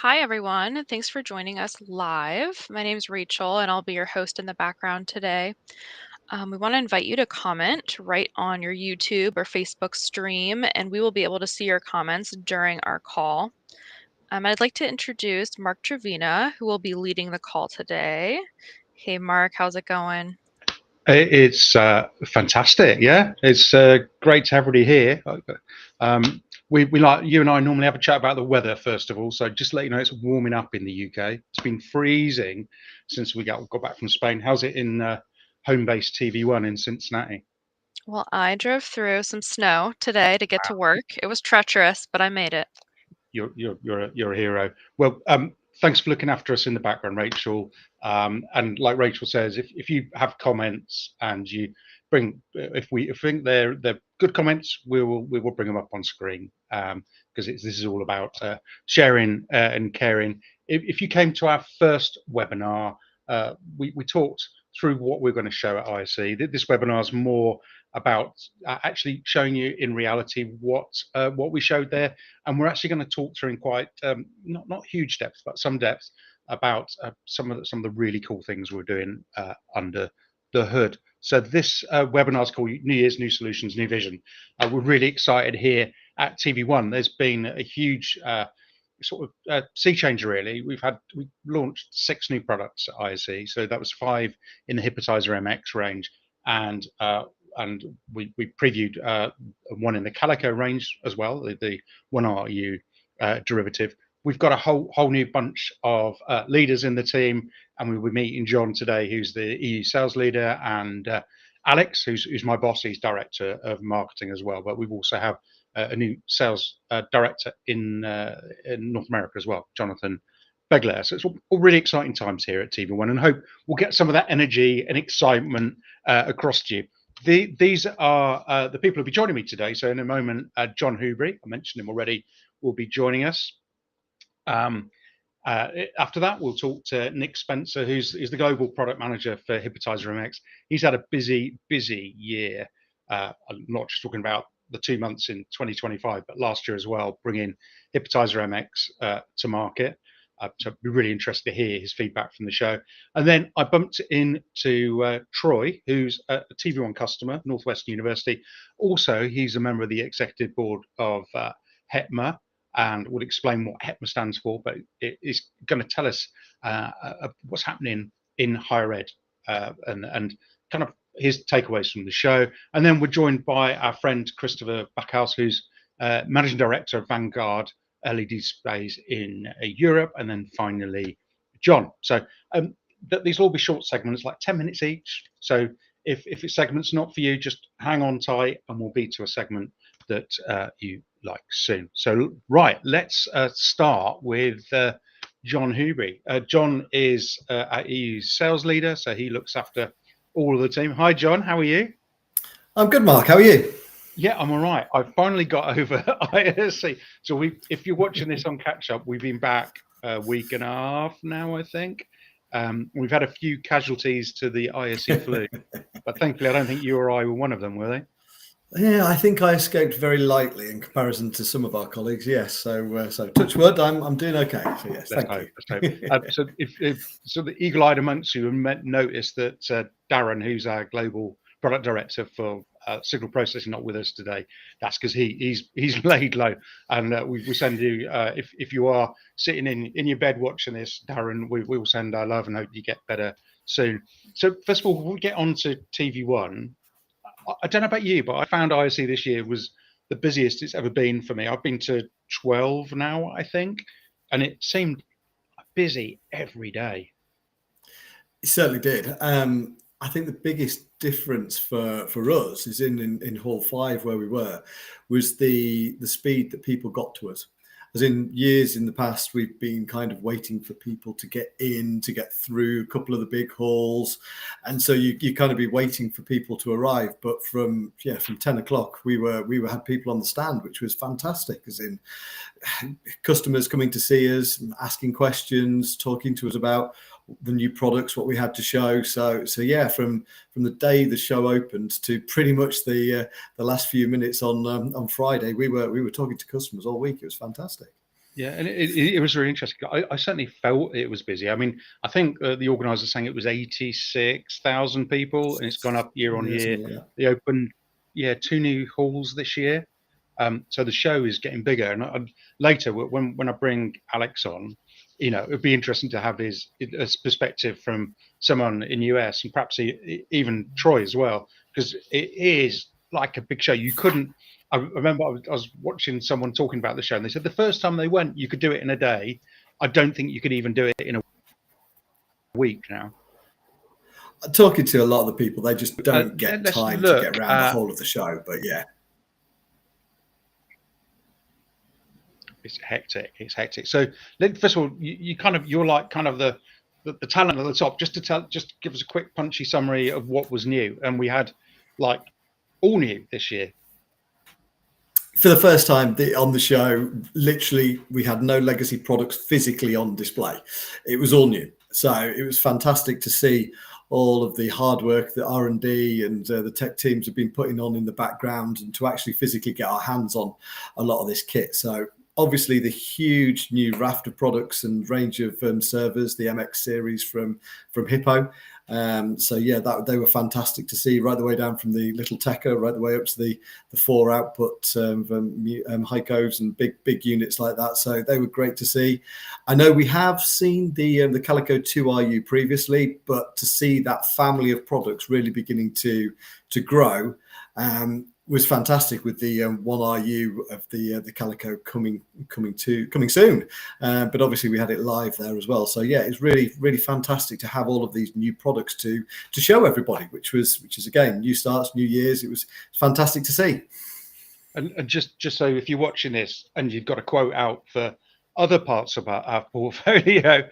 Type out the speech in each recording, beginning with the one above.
Hi, everyone. Thanks for joining us live. My name is Rachel, and I'll be your host in the background today. We want to invite you to comment right on your YouTube or Facebook stream, and we will be able to see your comments during our call. I'd like to introduce Mark Trevina, who will be leading the call today. Hey, Mark, how's it going? It's fantastic. Yeah, it's great to have everybody here. We like you and I normally have a chat about the weather first of all. So just to let you know, it's warming up in the UK. It's been freezing since we got back from Spain. How's it in home base TV1 in Cincinnati? Well, I drove through some snow today to get to work. It was treacherous, but I made it. You're a hero. Well, thanks for looking after us in the background, Rachel. And like Rachel says, if you have comments and you bring, if we think they're good comments, we will bring them up on screen because this is all about sharing and caring. If you came to our first webinar, we talked through what we're going to show at ISE. This webinar is more about actually showing you in reality what we showed there, and we're actually going to talk through in quite not huge depth, but some depth about some of the really cool things we're doing under the hood. So this webinar is called New Year's, New Solutions, New Vision. We're really excited here at TV1. There's been a huge sort of sea change really. We launched 6 new products at ISE, so that was 5 in the Hypnotizer MX range, and we previewed one in the Calico range as well, the 1RU derivative. We've got a whole new bunch of leaders in the team, and we'll be meeting John today, who's the EU sales leader, and Alex, who's my boss. He's director of marketing as well. But we've also have a new sales director in North America as well, Jonathan Begler. So it's all really exciting times here at TV1, and hope we'll get some of that energy and excitement across to you. These are the people who'll be joining me today. So in a moment, John Hubry, I mentioned him already, will be joining us. After that, we'll talk to Nick Spencer, who's the global product manager for Hypnotizer MX. He's had a busy year. I'm not just talking about the 2 months in 2025, but last year as well, bringing Hypnotizer MX to market. So I'd be really interested to hear his feedback from the show. And then I bumped into Troy, who's a TV1 customer, Northwestern University. Also, he's a member of the executive board of HETMA, and will explain what HETMA stands for, but it is going to tell us what's happening in higher ed and kind of his takeaways from the show. And then we're joined by our friend Christopher Backhouse, who's managing director of Vanguard LED displays in Europe, and then finally John. So these will all be short segments, like 10 minutes each. So if a segment's not for you, just hang on tight, and we'll be to a segment that you like soon. So right, let's start with John Hubry. John is our EU sales leader, so he looks after all of the team. Hi, John. How are you? I'm good, Mark. How are you? Yeah, I'm all right. I finally got over ISE. So if you're watching this on catch up, we've been back a week and a half now, I think. We've had a few casualties to the ISE flu, but thankfully, I don't think you or I were one of them, were they? Yeah, I think I escaped very lightly in comparison to some of our colleagues. Yes, so touch wood, I'm doing okay. So yes, thank you. So the eagle-eyed amongst you noticed that Darren, who's our global product director for signal processing, not with us today. That's because he's laid low, and we send you if you are sitting in your bed watching this, Darren, we will send our love and hope you get better soon. So first of all, we'll get on to TV1. I don't know about you, but I found ISE this year was the busiest it's ever been for me. I've been to 12 now, I think, and it seemed busy every day. It certainly did. I think the biggest difference for us is in Hall 5 where we were, was the speed that people got to us. As in years in the past, we've been kind of waiting for people to get in, to get through a couple of the big halls. And so you kind of be waiting for people to arrive. But from 10 o'clock, we had people on the stand, which was fantastic, as in customers coming to see us, asking questions, talking to us about the new products, what we had to show. So yeah, from the day the show opened to pretty much the last few minutes on Friday, we were talking to customers all week. It was fantastic. Yeah, and it was really interesting. I certainly felt it was busy. I mean, I think the organizer saying it was 86,000 people, and it's gone up year on Yeah, year. something like that. They opened, yeah, 2 new halls this year. So the show is getting bigger. And later, when I bring Alex on, it'd be interesting to have his perspective from someone in US and perhaps even Troy as well, because it is like a big show. You couldn't. I remember I was watching someone talking about the show, and they said the first time they went, you could do it in a day. I don't think you could even do it in a week now. Talking to a lot of the people, they just don't get Let's time to get look around the at. whole of the show. But yeah, It's hectic. It's hectic. So first of all, you're like kind of the talent at the top. Just give us a quick punchy summary of what was new, and we had like all new this year. for the first time on the show, literally we had no legacy products physically on display. It was all new, so it was fantastic to see all of the hard work that R&D and the tech teams have been putting on in the background, and to actually physically get our hands on a lot of this kit. So obviously the huge new raft of products and range of servers, the MX series from Hippo. So yeah, they were fantastic to see, right the way down from the little Tekka, right the way up to the 4 output Heikos and big units like that. So they were great to see. I know we have seen the Calico 2RU previously, but to see that family of products really beginning to grow was fantastic, with the 1RU of the Calico coming soon. But obviously we had it live there as well. So yeah, it's really fantastic to have all of these new products to show everybody, which is again, new starts, new years. It was fantastic to see. And just so if you're watching this and you've got a quote out for other parts of our portfolio,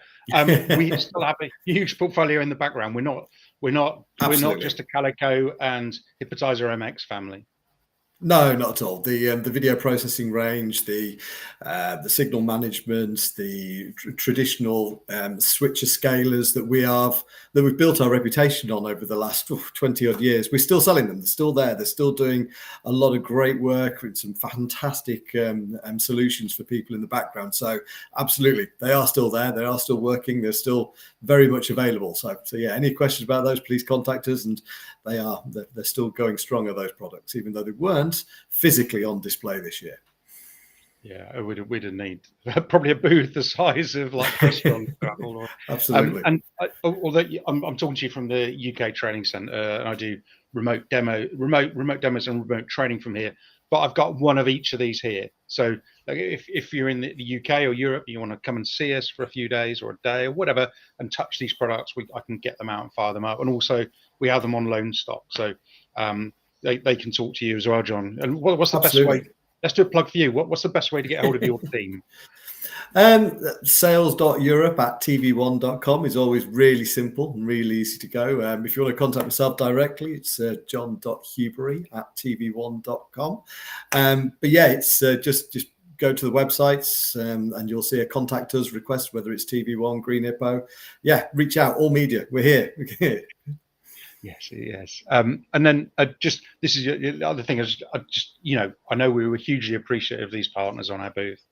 we still have a huge portfolio in the background. We're not just a Calico and Hypnotizer MX family. No, not at all. The video processing range, the signal management, the traditional switcher scalers that we've built our reputation on over the last 20 odd years. We're still selling them. They're still there. They're still doing a lot of great work with some fantastic solutions for people in the background. So absolutely, they are still there. They are still working. They're still very much available. So yeah, any questions about those, please contact us. And they're still going strong of those products, even though they weren't physically on display this year. Yeah, we'd need probably a booth the size of like Crestron. Absolutely. And although I'm talking to you from the UK Training Centre, and I do remote demos and remote training from here. But I've got one of each of these here. So if you're in the UK or Europe, you want to come and see us for a few days or a day or whatever, and touch these products, I can get them out and fire them up. And also we have them on loan stock, so they can talk to you as well, John. And what's the best way? Let's do a plug for you. What's the best way to get hold of your team? Sales.europe@tv1.com is always really simple and really easy to go. If you want to contact myself directly, it's john.hubery@tv1.com. But yeah, it's just go to the websites and you'll see a contact us request, whether it's TV1, Green Hippo. Yeah, reach out, all media. We're here. Yes. And then this is the other thing. I know we were hugely appreciative of these partners on our booth.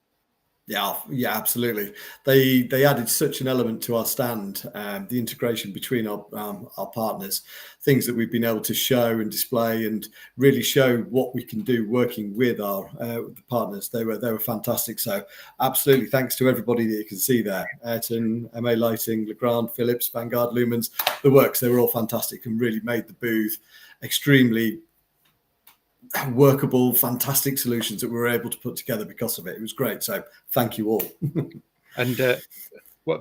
Yeah, absolutely. They added such an element to our stand, the integration between our partners, things that we've been able to show and display and really show what we can do working with our partners. They were fantastic. So absolutely, thanks to everybody that you can see there: Ayrton, MA Lighting, Legrand, Philips, Vanguard, Lumens, the works. They were all fantastic and really made the booth extremely workable, fantastic solutions that we were able to put together because of it. It was great. So thank you all. And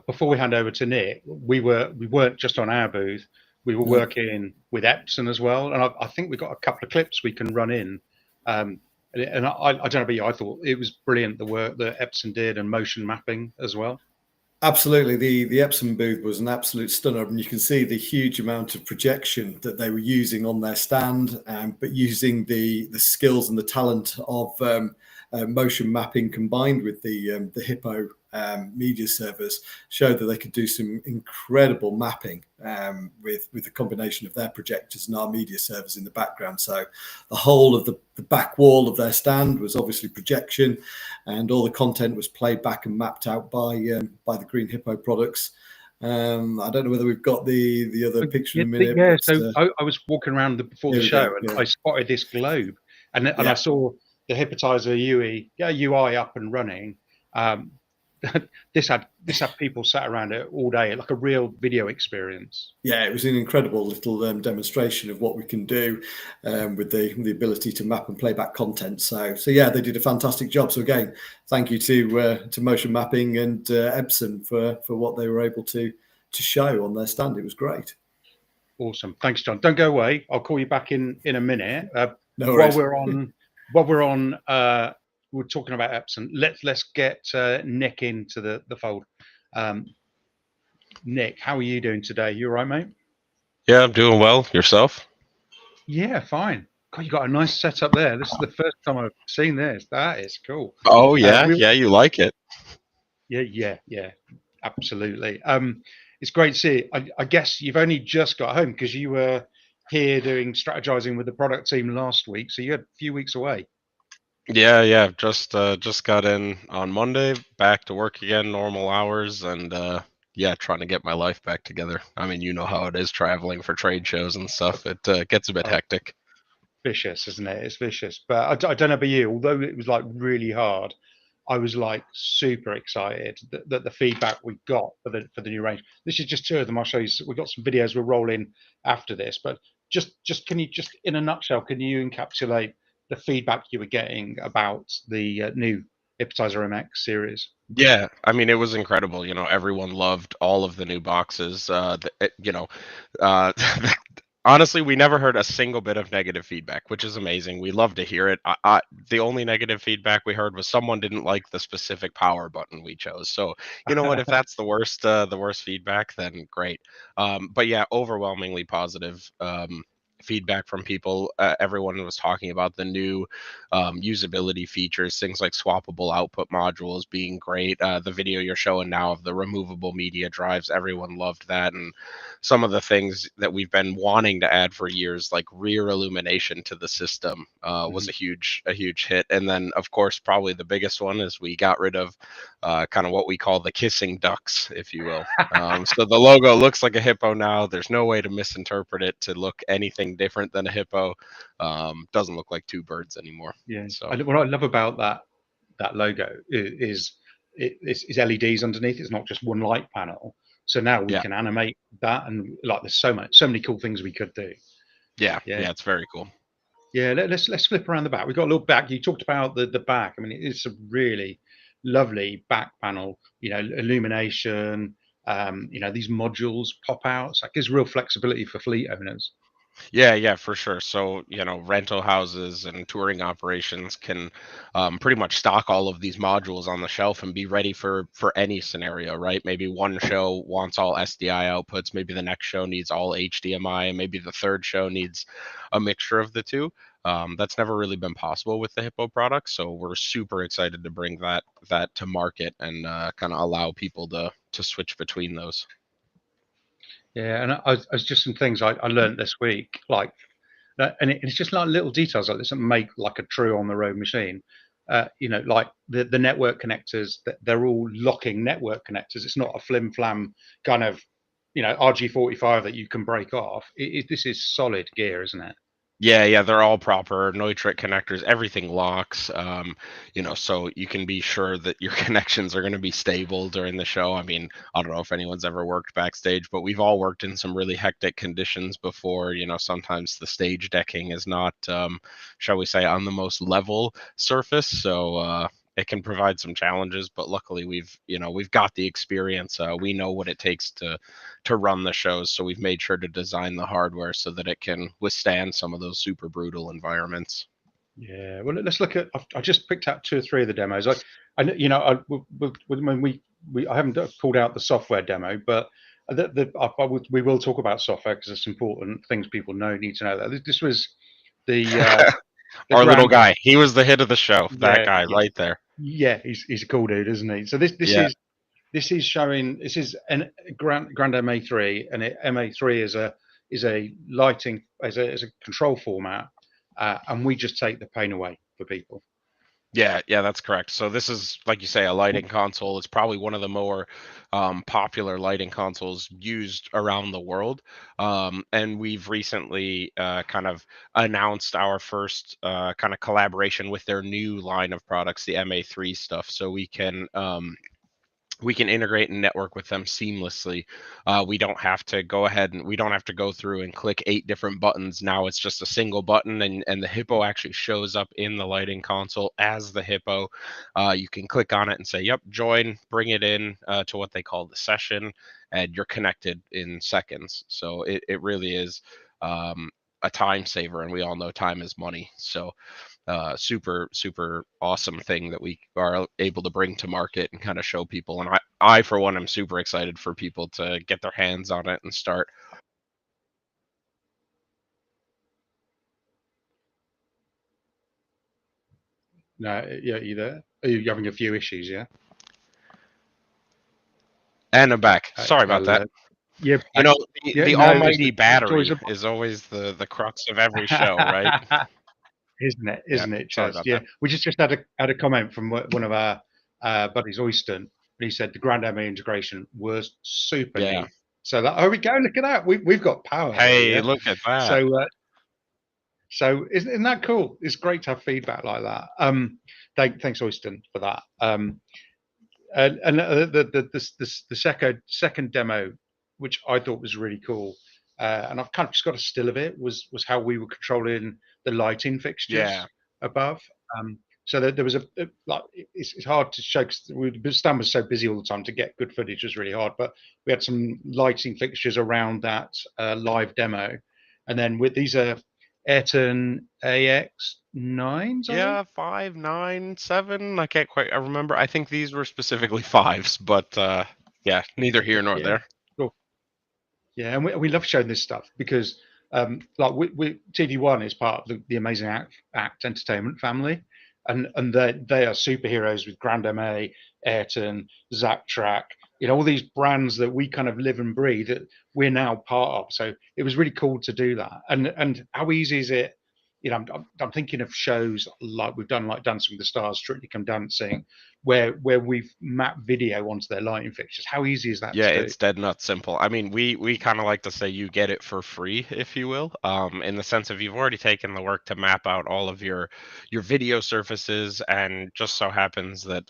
before we hand over to Nick, we weren't just on our booth. We were working with Epson as well, and I think we've got a couple of clips we can run in. And I don't know about you, I thought it was brilliant, the work that Epson did and motion mapping as well. Absolutely. The Epson booth was an absolute stunner, and you can see the huge amount of projection that they were using on their stand, but using the skills and the talent of motion mapping combined with the Hippo media servers showed that they could do some incredible mapping with the combination of their projectors and our media servers in the background. So the whole of the back wall of their stand was obviously projection, and all the content was played back and mapped out by the Green Hippo products. I don't know whether we've got the other picture in a minute. Yeah, but, so I was walking around before the show, and I spotted this globe, and I saw the Hypnotizer UI up and running. This had people sat around it all day, like a real video experience. Yeah, it was an incredible little demonstration of what we can do with the ability to map and play back content. So yeah, they did a fantastic job. So again, thank you to Motion Mapping and Epson for what they were able to show on their stand. It was great. Awesome, thanks, John. Don't go away. I'll call you back in a minute. No worries. We're talking about Epson. Let's get Nick into the fold. Nick, how are you doing today? You all right, mate? Yeah, I'm doing well. Yourself? Yeah, fine. God, you got a nice setup there. This is the first time I've seen this. That is cool. Oh yeah, you like it? Yeah, absolutely. It's great to see. I guess you've only just got home because you were here doing strategizing with the product team last week, so you had a few weeks away. Yeah. Just got in on Monday, back to work again, normal hours, and trying to get my life back together. I mean, you know how it is traveling for trade shows and stuff. It gets a bit hectic. Vicious, isn't it? It's vicious. But I don't know about you, although it was like really hard, I was like super excited that the feedback we got for the new range. This is just two of them. I'll show you. We've got some videos we're rolling after this, but just can you just in a nutshell, can you encapsulate the feedback you were getting about the new Hypnotizer MX series? Yeah, I mean, it was incredible. Everyone loved all of the new boxes. Honestly, we never heard a single bit of negative feedback, which is amazing. We love to hear it. The only negative feedback we heard was someone didn't like the specific power button we chose. So, you know what? If that's the worst feedback, then great. But yeah, overwhelmingly positive. Feedback from people. Everyone was talking about the new usability features, things like swappable output modules being great. The video you're showing now of the removable media drives, everyone loved that. And some of the things that we've been wanting to add for years, like rear illumination to the system, was a huge hit. And then, of course, probably the biggest one is we got rid of kind of what we call the kissing ducks, if you will. So the logo looks like a hippo now. There's no way to misinterpret it to look anything different than a hippo. Doesn't look like two birds anymore. Yeah. So what I love about that logo is it's LEDs underneath. It's not just one light panel. So now we can animate that, and like there's so many cool things we could do. Yeah, it's very cool. Yeah, let's flip around the back. We've got a little back. You talked about the back. I mean, it's a really lovely back panel. Illumination. These modules pop out. So that gives real flexibility for fleet owners. Yeah, for sure. So, rental houses and touring operations can pretty much stock all of these modules on the shelf and be ready for any scenario, right? Maybe one show wants all SDI outputs, maybe the next show needs all HDMI, and maybe the third show needs a mixture of the two. That's never really been possible with the Hippo product, so we're super excited to bring that to market and kind of allow people to switch between those. Yeah, and I was just some things I learned this week, like, and it's just like little details like this that make like a true on the road machine. Like the network connectors, they're all locking network connectors. It's not a flim flam kind of, RG45 that you can break off. This is solid gear, isn't it? Yeah, they're all proper Neutrik connectors. Everything locks, so you can be sure that your connections are going to be stable during the show. I mean, I don't know if anyone's ever worked backstage, but we've all worked in some really hectic conditions before. Sometimes the stage decking is not, shall we say, on the most level surface. So it can provide some challenges, but luckily we've got the experience. We know what it takes to run the shows, so we've made sure to design the hardware so that it can withstand some of those super brutal environments. Yeah, well, let's look at. I just picked out 2 or 3 of the demos. I haven't pulled out the software demo, but we will talk about software because it's important. Things people need to know that this was the our little guy. He was the hit of the show. That guy right there. Yeah, he's a cool dude, isn't he? So this is this is showing. This is an Grand MA3, and MA3 is a lighting as a control format, and we just take the pain away for people. Yeah, that's correct. So this is, like you say, a lighting console. It's probably one of the more popular lighting consoles used around the world. And we've recently kind of announced our first kind of collaboration with their new line of products, the MA3 stuff. So we can integrate and network with them seamlessly. We don't have to go ahead and we don't have to go through and click 8 different buttons. Now it's just a single button, and the hippo actually shows up in the lighting console as the hippo. You can click on it and say, "Yep, join," bring it in to what they call the session, and you're connected in seconds. So it really is a time saver, and we all know time is money. So super awesome thing that we are able to bring to market and kind of show people. And I for one am super excited for people to get their hands on it and start. No, yeah, you there? Are you having a few issues? Yeah. And I'm back. Sorry about that. Yeah, You know, yeah. the No, almighty it's always battery is always the crux of every show, right? isn't it? Yeah, Isn't it, sorry Chaz? about Yeah, that. we just had a comment from one of our buddies, Oyston, and he said the Grand MA integration was super Yeah. neat. So that, oh, we go, look at that. We've got power here. Hey, Yeah? look at that. So isn't that cool? It's great to have feedback like that. Thanks, Oyston, for that. And the second demo, which I thought was really cool, and I've kind of just got a still of it, was how we were controlling the lighting fixtures Yeah. above. So there was like it's hard to show because Stan was so busy all the time to get good footage was really hard. But we had some lighting fixtures around that live demo, and then with these are Ayrton AX9s, are they? Yeah, 5, 9, 7. I can't quite I remember. I think these were specifically fives, but yeah, neither here nor Yeah. there. Cool. Yeah, and we love showing this stuff because, like, TV1 is part of the Amazing Act Entertainment family, and they are superheroes with Grand MA, Ayrton, Zach Track, all these brands that we kind of live and breathe that we're now part of. So it was really cool to do that. And how easy is it? I'm thinking of shows like we've done, like Dancing with the Stars, Strictly Come Dancing, where we've mapped video onto their lighting fixtures. How easy is that Yeah, to do? it's dead nuts simple. I mean, we kind of like to say you get it for free, if you will, in the sense of you've already taken the work to map out all of your video surfaces, and just so happens that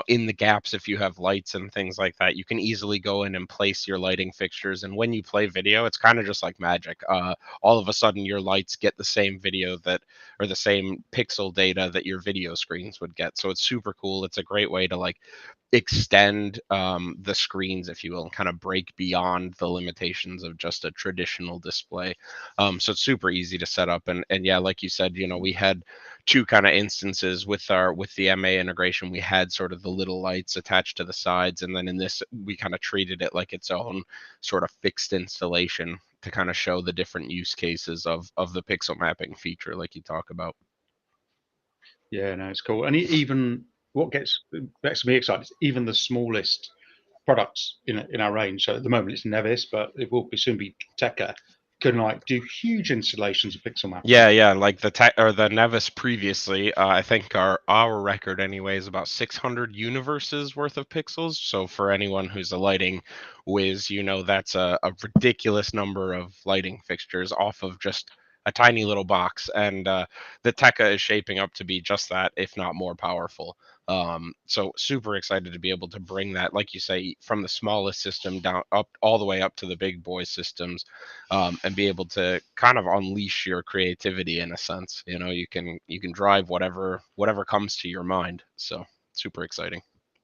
in the gaps, if you have lights and things like that, you can easily go in and place your lighting fixtures. And when you play video, it's kind of just like magic. All of a sudden, your lights get the same video that or the same pixel data that your video screens would get. So it's super cool. It's a great way to like extend the screens, if you will, and kind of break beyond the limitations of just a traditional display. So it's super easy to set up, and yeah, like you said, we had two kind of instances with the MA integration. We had sort of the little lights attached to the sides, and then in this, we kind of treated it like its own sort of fixed installation to kind of show the different use cases of the pixel mapping feature, like you talk about. Yeah, no, it's cool. And even what gets me excited is even the smallest products in our range. So at the moment it's Nevis, but it will soon be Tekka. Can like do huge installations of pixel mapping. Yeah, like the Nevis previously, I think our record anyway is about 600 universes worth of pixels. So for anyone who's a lighting whiz, that's a ridiculous number of lighting fixtures off of just a tiny little box. And the Tekka is shaping up to be just that, if not more powerful. So super excited to be able to bring that, like you say, from the smallest system down up all the way up to the big boy systems, and be able to kind of unleash your creativity in a sense. You can drive whatever comes to your mind. So super exciting.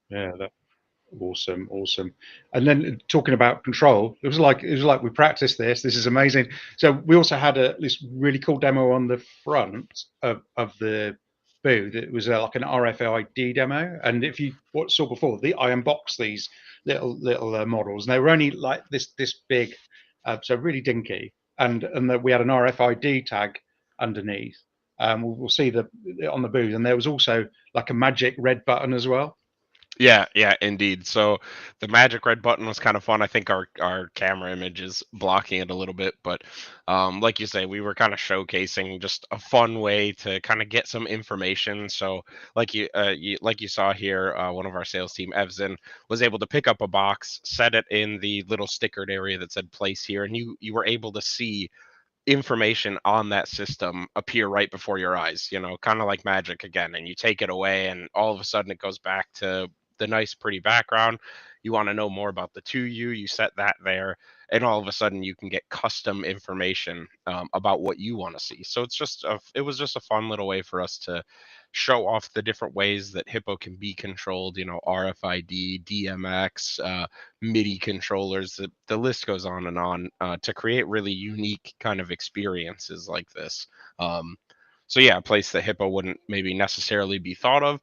Yeah, awesome. And then talking about control, it was like we practiced this. This is amazing. So we also had this really cool demo on the front of the booth. It was like an RFID demo, and if you saw before, I unboxed these little models, and they were only like this big, so really dinky, and that we had an RFID tag underneath. We'll see on the booth, and there was also like a magic red button as well. Yeah, yeah, indeed. So the magic red button was kind of fun. I think our camera image is blocking it a little bit, but like you say, we were kind of showcasing just a fun way to kind of get some information. So like you saw here, one of our sales team, Evzen, was able to pick up a box, set it in the little stickered area that said place here, and you were able to see information on that system appear right before your eyes, kind of like magic again. And you take it away, and all of a sudden it goes back to the nice, pretty background. You want to know more about the 2U, you set that there, and all of a sudden you can get custom information about what you want to see. So it was just a fun little way for us to show off the different ways that Hippo can be controlled, RFID, DMX, MIDI controllers. The list goes on to create really unique kind of experiences like this. Um, so yeah, a place that Hippo wouldn't maybe necessarily be thought of.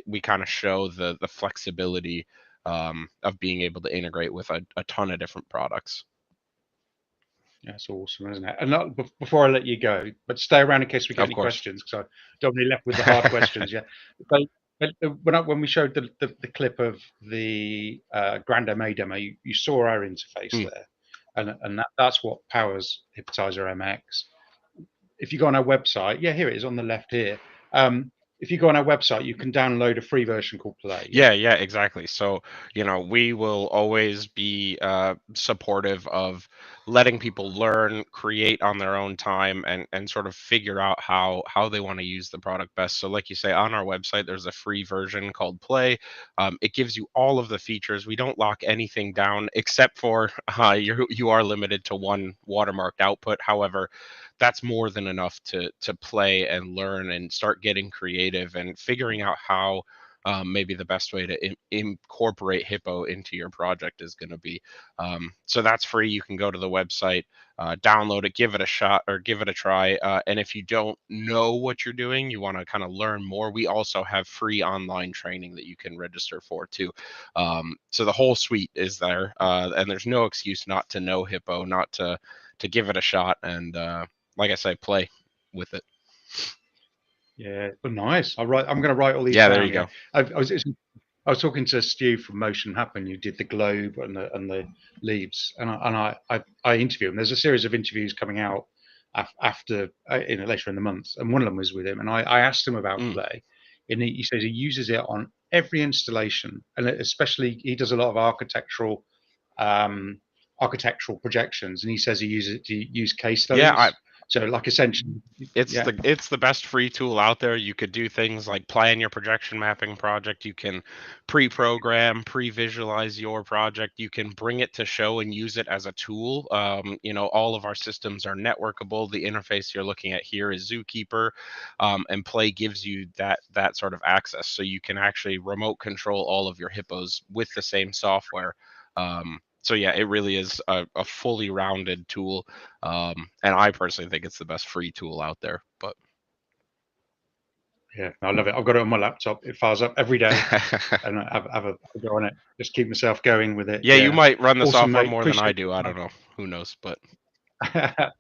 We kind of show the flexibility of being able to integrate with a ton of different products. That's awesome, isn't it? And before I let you go, but stay around in case we get Of any course. questions, because I don't want to be left with the hard questions. Yeah. But when we showed the clip of the Grand MA demo, you saw our interface there, and that's what powers Hypnotizer MX. If you go on our website, yeah, here it is on the left here. If you go on our website, you can download a free version called Play. Yeah, yeah, exactly. So, we will always be supportive of letting people learn, create on their own time, and sort of figure out how they want to use the product best. So, like you say, on our website, there's a free version called Play. It gives you all of the features. We don't lock anything down except for you are limited to one watermarked output. However, that's more than enough to play and learn and start getting creative and figuring out how maybe the best way to incorporate Hippo into your project is going to be. So that's free. You can go to the website, download it, give it a shot or give it a try. And if you don't know what you're doing, you want to kind of learn more, we also have free online training that you can register for too. So the whole suite is there, and there's no excuse not to know Hippo, not to give it a shot, and like I say, play with it. Yeah, but nice. I'm going to write all these Yeah, down. there you go. I was talking to Stu from Motion Happen. You did the globe and the leaves, and I interviewed him. There's a series of interviews coming out after later in the month, and one of them was with him. And I asked him about Play, and he says he uses it on every installation, and especially he does a lot of architectural projections, and he says he uses it to use case studies. Yeah, so like essentially, it's the best free tool out there. You could do things like plan your projection mapping project. You can pre-program, pre-visualize your project. You can bring it to show and use it as a tool. All of our systems are networkable. The interface you're looking at here is Zookeeper, and Play gives you that sort of access. So you can actually remote control all of your hippos with the same software. So yeah, it really is a fully rounded tool, and I personally think it's the best free tool out there. But yeah, I love it. I've got it on my laptop. It fires up every day, and I have a go on it. Just keep myself going with it. yeah, you might run the Awesome, software mate. more than I Appreciate do. I don't know. Who knows? But I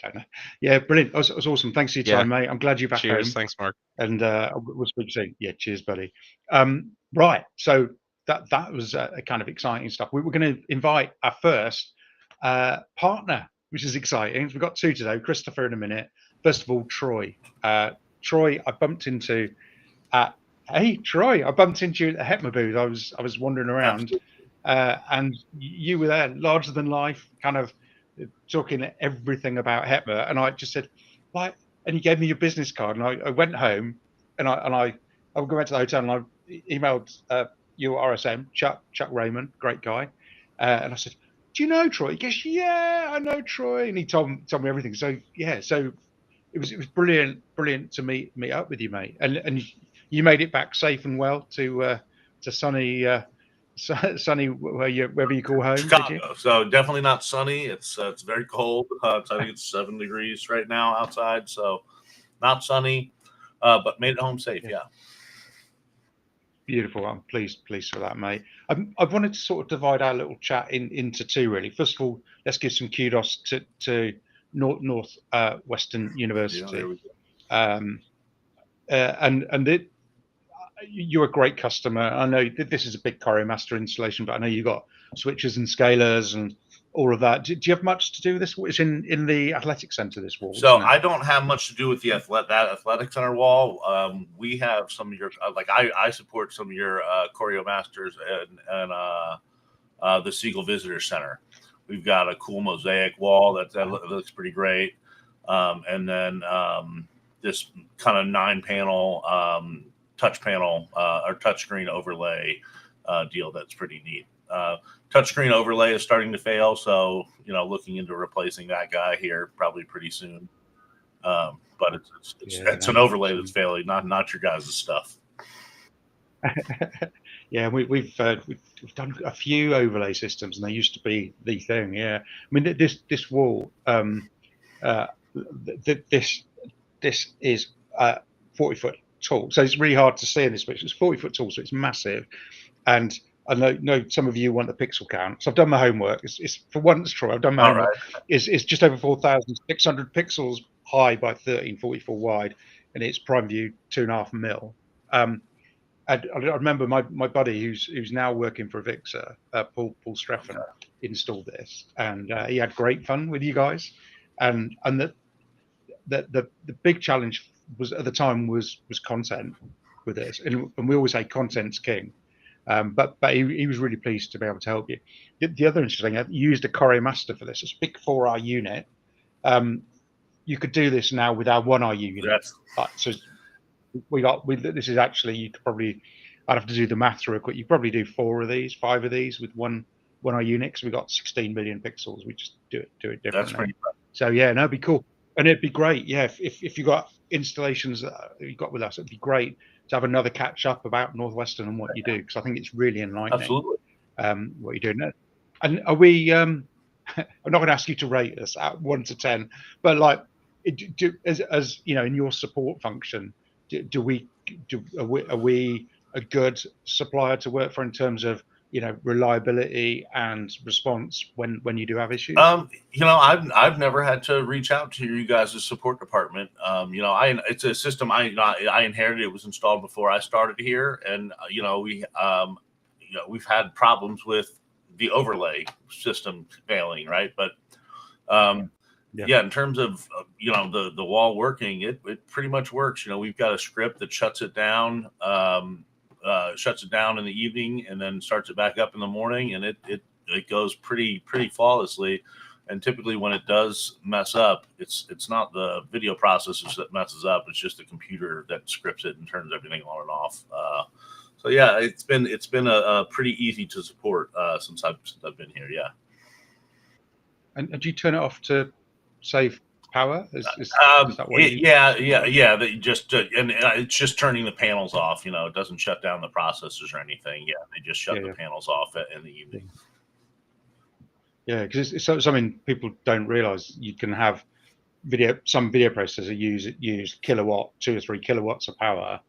don't know. Yeah, brilliant. It was awesome. Thanks for your yeah, time, mate. I'm glad you're back cheers. home. Thanks, Mark. And we'll speak soon. Yeah, cheers, buddy. Right. So that was kind of exciting stuff. We were going to invite our first partner, which is exciting. We've got two today. Christopher in a minute. First of all, Troy. Troy, I bumped into at. Hey, Troy, I bumped into you at the HEPMA booth. I was wandering around, and you were there, larger than life, kind of talking everything about HEPMA. And I just said, "Why?" And he gave me your business card, and I went home, and I went to the hotel, and I emailed your RSM, Chuck Raymond, great guy, and I said, "Do you know Troy?" He goes, "Yeah, I know Troy," and he told me everything. So yeah, so it was brilliant to meet up with you, mate, and you made it back safe and well to sunny sunny wherever you call home. Chicago. Did you? So definitely not sunny. It's very cold. I think it's 7 degrees right now outside. So not sunny, but made it home safe. Yeah. Beautiful. I'm pleased for that, mate. I wanted to sort of divide our little chat into two, really. First of all, let's give some kudos to Northwestern University. Yeah, there we go. And you're a great customer. I know that this is a big CorioMaster installation, but I know you got switches and scalers and all of that. Do you have much to do with this? It's in the athletic center, this wall, So isn't it? I don't have much to do with the athletic center wall. We have some of your like I support some of your CorioMasters and the Siegel Visitor Center. We've got a cool mosaic wall that looks pretty great, and then this kind of 9-panel touch panel or touchscreen overlay deal that's pretty neat. Touchscreen overlay is starting to fail, so looking into replacing that guy here probably pretty soon. But it's an overlay that's failing, not your guys' stuff. Yeah, we've done a few overlay systems, and they used to be the thing. Yeah, I mean this wall, this is 40 foot tall, so it's really hard to see in this picture. It's 40 foot tall, so it's massive. And I know some of you want the pixel count, so I've done my homework. It's for once, Troy, I've done my homework. Right. It's just over 4,600 pixels high by 1344 wide, and it's prime view 2.5 mil. I remember my buddy who's now working for Avixa, Paul Streffen, installed this, and he had great fun with you guys. And the big challenge was at the time was content with this, and we always say content's king. But he was really pleased to be able to help you. The other interesting thing, you used a CorioMaster for this. It's a big 4R unit. You could do this now with our 1R unit. Yes. So this is actually, you could probably, I'd have to do the math real quick. You probably do 5 of these with 1R unit, because we've got 16 million pixels. We just do it differently. That's pretty fun. So yeah, no, it'd be cool. And it'd be great, yeah, if you got installations that you got with us, it'd be great to have another catch up about Northwestern and what you do, because I think it's really enlightening. Absolutely. What you're doing. And are we? I'm not going to ask you to rate us at 1 to 10, but like, as you know, in your support function, are we a good supplier to work for in terms of reliability and response when you do have issues? I've never had to reach out to you guys' support department. It's a system I inherited. It was installed before I started here, and we've had problems with the overlay system failing, right? But in terms of the wall working, it pretty much works. We've got a script that shuts it down in the evening and then starts it back up in the morning, and it goes pretty flawlessly. And typically when it does mess up, it's not the video processors that messes up, it's just the computer that scripts it and turns everything on and off. So yeah, it's been a pretty easy to support since I've been here. Yeah. And do you turn it off to save power? Is that what it's just turning the panels off. It doesn't shut down the processors or anything. Yeah, they just shut the panels off in the evening. Yeah, because it's something people don't realize. You can have some video processors use kilowatt, 2 or 3 kilowatts of power.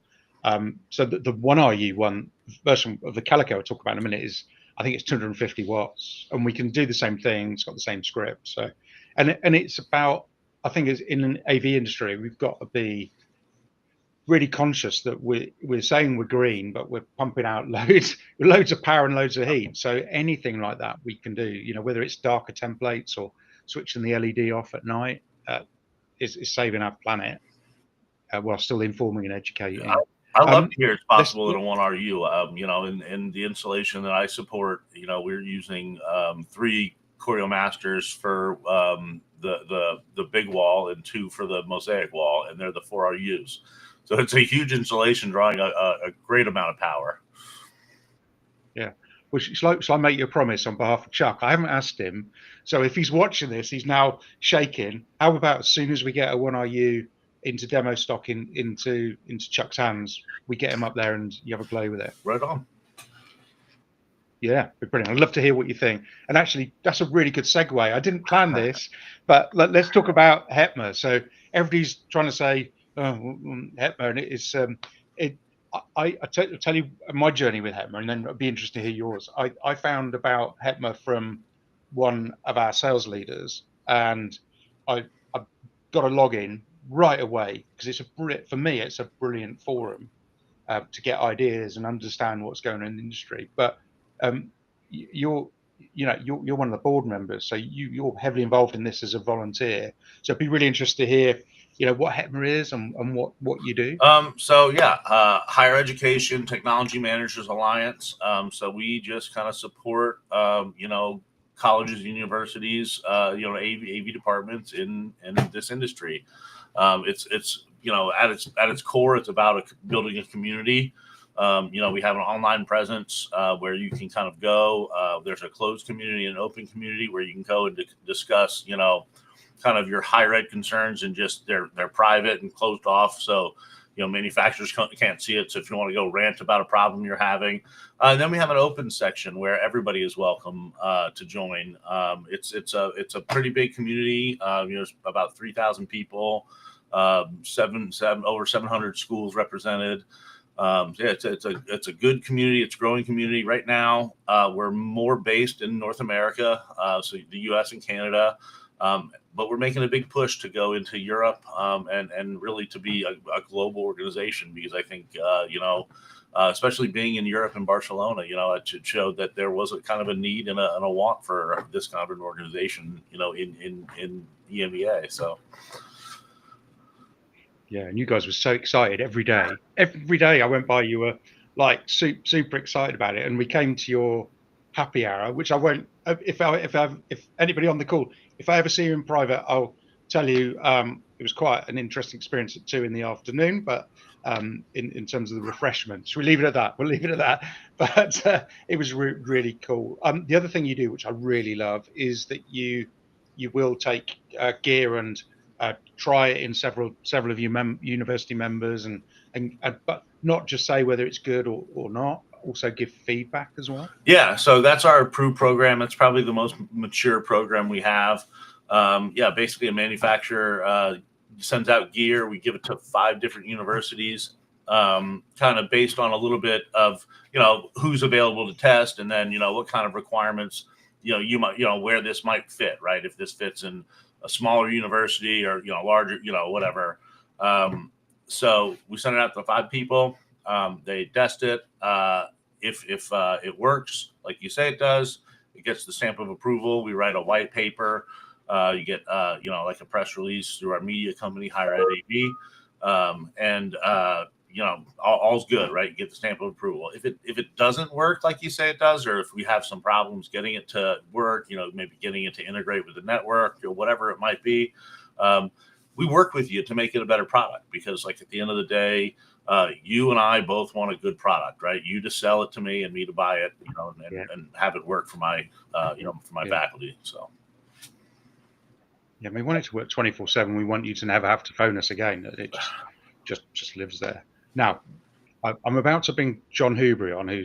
So the 1RU version of the Calico I'll talk about in a minute I think it's 250 watts, and we can do the same thing. It's got the same script. So, and it's about, I think as in an AV industry, we've got to be really conscious that we're saying we're green, but we're pumping out loads of power and loads of heat. So anything like that we can do, whether it's darker templates or switching the LED off at night, is saving our planet while still informing and educating. I love to hear it's possible at a 1RU. In the installation that I support, we're using 3 CorioMasters for the big wall and 2 for the mosaic wall, and they're the 4RUs. So it's a huge installation drawing a great amount of power. Yeah. Well, shall I make you a promise on behalf of Chuck? I haven't asked him. So if he's watching this, he's now shaking. How about as soon as we get a 1RU into demo stock into Chuck's hands, we get him up there and you have a play with it? Right on. Yeah, brilliant. I'd love to hear what you think. And actually, that's a really good segue. I didn't plan this, but let's talk about HETMA. So everybody's trying to say HETMA, and it's I tell you my journey with HETMA, and then it'd be interesting to hear yours. I found about HETMA from one of our sales leaders, and I got a login right away because for me it's a brilliant forum. to get ideas and understand what's going on in the industry. But you're one of the board members, so you're heavily involved in this as a volunteer. So it'd be really interested to hear, what HETMA is and what you do. Higher Education Technology Managers Alliance. So we just kind of support, colleges and universities, AV departments in this industry. It's at its core, it's about building a community. We have an online presence where you can kind of go. There's a closed community and an open community where you can go and discuss, kind of your higher ed concerns, and just they're private and closed off. So, manufacturers can't see it. So if you want to go rant about a problem you're having, then we have an open section where everybody is welcome to join. It's a pretty big community. There's about 3,000 people, over 700 schools represented. It's a good community. It's a growing community right now. We're more based in North America, so the U.S. and Canada. But we're making a big push to go into Europe and really to be a global organization, because I think, especially being in Europe and Barcelona, it showed that there was a kind of a need and a want for this kind of an organization, in EMEA. So. Yeah, and you guys were so excited every day. Every day I went by, you were like super excited about it. And we came to your happy hour, which I won't. If anybody on the call, if I ever see you in private, I'll tell you. It was quite an interesting experience at 2 PM. But in terms of the refreshments, we'll leave it at that. We'll leave it at that. But it was really cool. The other thing you do, which I really love, is that you will take gear and try it in several of your university members, and but not just say whether it's good or not, also give feedback as well. Yeah, so that's our approved program. It's probably the most mature program we have. Basically a manufacturer sends out gear. We give it to 5 different universities, kind of based on a little bit of, who's available to test, and then, what kind of requirements, you might, where this might fit, right? If this fits in a smaller university or, larger, whatever. So we send it out to 5 people. They test it. If it works, like you say it does, it gets the stamp of approval. We write a white paper. You get, like a press release through our media company, Higher Ed AV. All's good, right? You get the stamp of approval. If it doesn't work like you say it does, or if we have some problems getting it to work, maybe getting it to integrate with the network or whatever it might be, we work with you to make it a better product, because like at the end of the day, you and I both want a good product, right? You to sell it to me and me to buy it, and have it work for my, faculty. So. Yeah, we want it to work 24/7. We want you to never have to phone us again. It just lives there. Now, I'm about to bring John Hubry on, who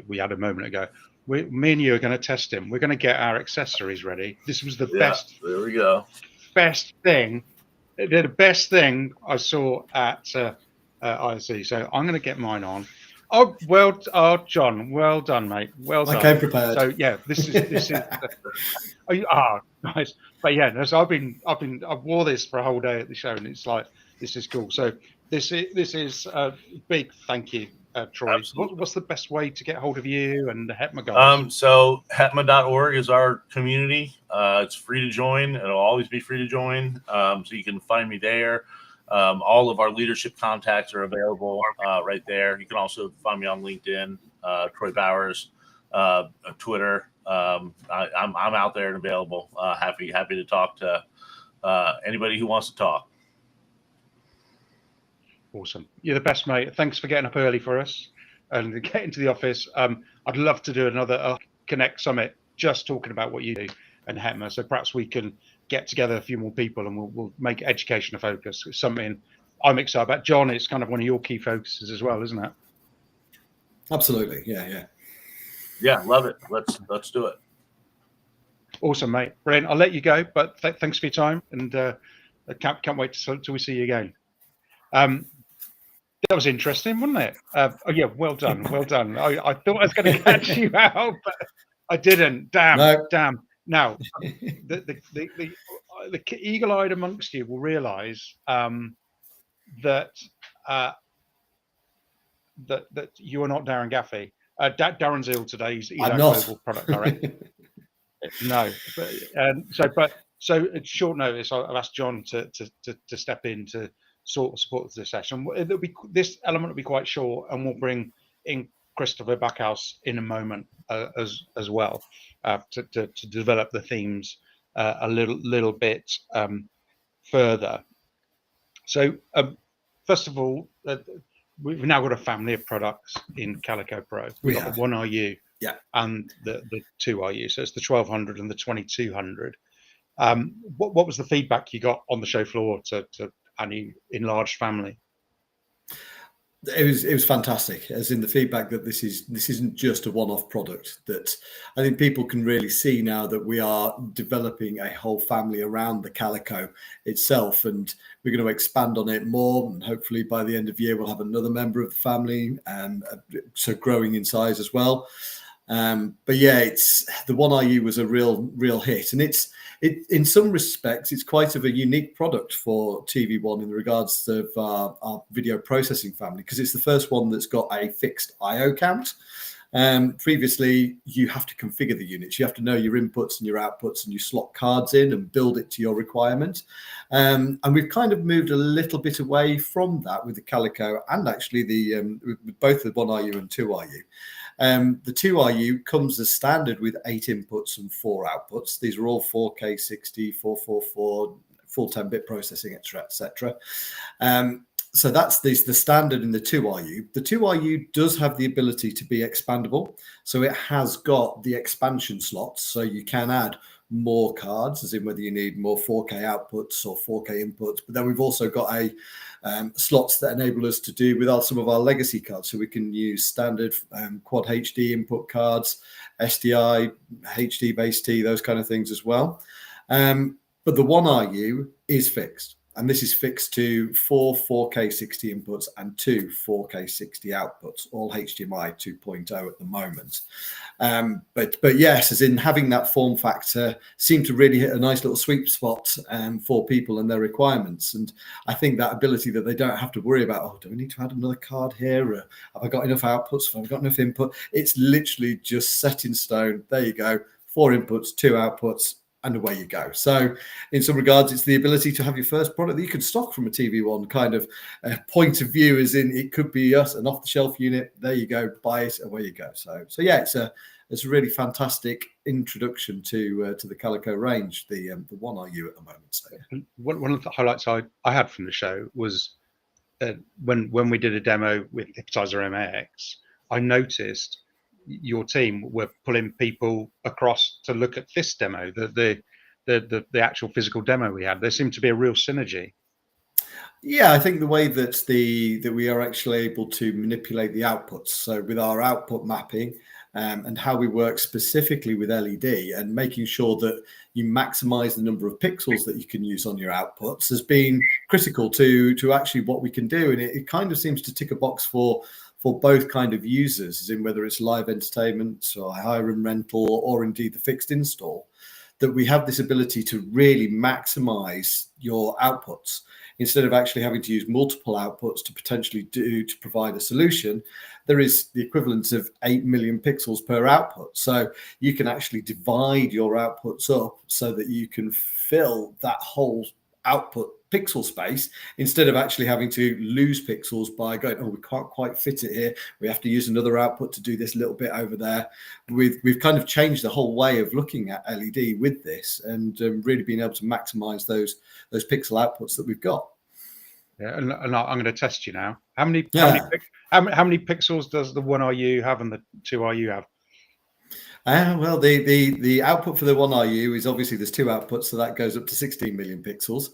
we had a moment ago. Me and you are going to test him. We're going to get our accessories ready. This was the best. There we go. Best thing. The best thing I saw at ISE. So I'm going to get mine on. John, well done, mate. Well done. I came prepared. So yeah, this is. Nice. But yeah, so I've wore this for a whole day at the show, and it's like, this is cool. So this is a big thank you, Troy. What's the best way to get hold of you and the HETMA guys? So hetma.org is our community. It's free to join. It'll always be free to join. So you can find me there. All of our leadership contacts are available right there. You can also find me on LinkedIn, Troy Bowers, Twitter. I'm out there and available. Happy to talk to anybody who wants to talk. Awesome. You're the best, mate. Thanks for getting up early for us and getting to the office. I'd love to do another Connect Summit just talking about what you do and HETMA. So perhaps we can get together a few more people and we'll make education a focus. It's something I'm excited about. John, it's kind of one of your key focuses as well, isn't it? Absolutely. Yeah. Yeah, love it. Let's do it. Awesome, mate. Brilliant. I'll let you go, but thanks for your time, and I can't wait till we see you again. That was interesting, wasn't it? Yeah, well done. I thought I was going to catch you out, but I didn't. Damn. Now, the eagle-eyed amongst you will realise that that you are not Darren Gaffey. Darren's ill today. He's I'm our not. global product director. No, so at short notice, I've asked John to step in to sort of support this session. This element will be quite short, and we'll bring in Christopher Backhouse in a moment as well to develop the themes a little bit further. So first of all, we've now got a family of products in Calico Pro. We've got the 1RU and the 2RU. So it's the 1200 and the 2200. What was the feedback you got on the show floor to any enlarged family? It was fantastic, as in the feedback that this isn't just a one-off product. That I think people can really see now that we are developing a whole family around the Calico itself, and we're going to expand on it more. And hopefully by the end of the year, we'll have another member of the family, so growing in size as well. But yeah, it's the 1RU was a real hit, and it in some respects it's quite of a unique product for TV1 in regards of our video processing family, because it's the first one that's got a fixed IO count. Previously, you have to configure the units. You have to know your inputs and your outputs, and you slot cards in and build it to your requirement. And we've kind of moved a little bit away from that with the Calico, and actually with both the 1RU and 2RU. The 2RU comes as standard with 8 inputs and 4 outputs. These are all 4K 60, 444, full 10-bit processing, etc. So that's the standard in the 2RU. The 2RU does have the ability to be expandable. So it has got the expansion slots. So you can add more cards, as in whether you need more 4K outputs or 4K inputs. But then we've also got slots that enable us to do with some of our legacy cards. So we can use standard quad HD input cards, SDI, HD base T, those kind of things as well. But the 1RU is fixed. And this is fixed to 4 4K 60 inputs and 2 4K 60 outputs, all HDMI 2.0 at the moment. But yes, as in having that form factor seemed to really hit a nice little sweet spot for people and their requirements. And I think that ability that they don't have to worry about, oh, do we need to add another card here? Or have I got enough outputs? Have I got enough input? It's literally just set in stone. There you go. 4 inputs, 2 outputs, and away you go. So in some regards, it's the ability to have your first product that you can stock from a TV1 kind of point of view, as in it could be an off-the-shelf unit. There you go, buy it, away you go. So yeah, it's a really fantastic introduction to the Calico range, the 1RU at the moment. So one of the highlights I had from the show was when we did a demo with Hypnotizer MAX, I noticed your team were pulling people across to look at this demo, the actual physical demo we had. There seemed to be a real synergy. Yeah, I think the way that we are actually able to manipulate the outputs, so with our output mapping and how we work specifically with LED and making sure that you maximize the number of pixels that you can use on your outputs, has been critical to actually what we can do. And it kind of seems to tick a box for both kind of users, as in whether it's live entertainment or hire and rental or indeed the fixed install, that we have this ability to really maximize your outputs instead of actually having to use multiple outputs to potentially to provide a solution. There is the equivalent of 8 million pixels per output. So you can actually divide your outputs up so that you can fill that whole output pixel space instead of actually having to lose pixels by going, oh, we can't quite fit it here, we have to use another output to do this little bit over there. We've kind of changed the whole way of looking at LED with this, and really being able to maximize those pixel outputs that we've got. Yeah, and I'm going to test you now. How many pixels does the 1RU have and the 2RU have? Well, the output for the 1RU is obviously there's 2 outputs, so that goes up to 16 million pixels.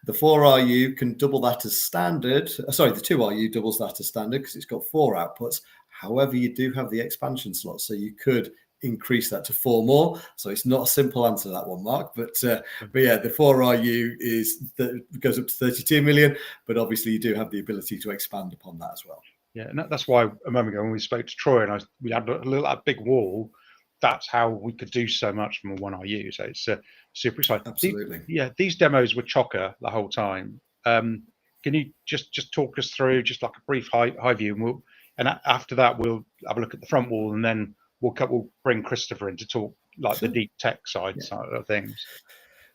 The 4RU can double that as standard. Sorry, the 2RU doubles that as standard because it's got 4 outputs. However, you do have the expansion slot, so you could increase that to 4 more. So it's not a simple answer, that one, Mark. But yeah, the 4RU goes up to 32 million, but obviously you do have the ability to expand upon that as well. Yeah, and that's why a moment ago when we spoke to Troy and we had a big wall. That's how we could do so much from a 1RU. So it's super exciting. Absolutely. These demos were chocker the whole time. Can you just talk us through just like a brief high view, and And after that, we'll have a look at the front wall, and then we'll bring Christopher in to talk like Sure. the deep tech side Yeah. of things.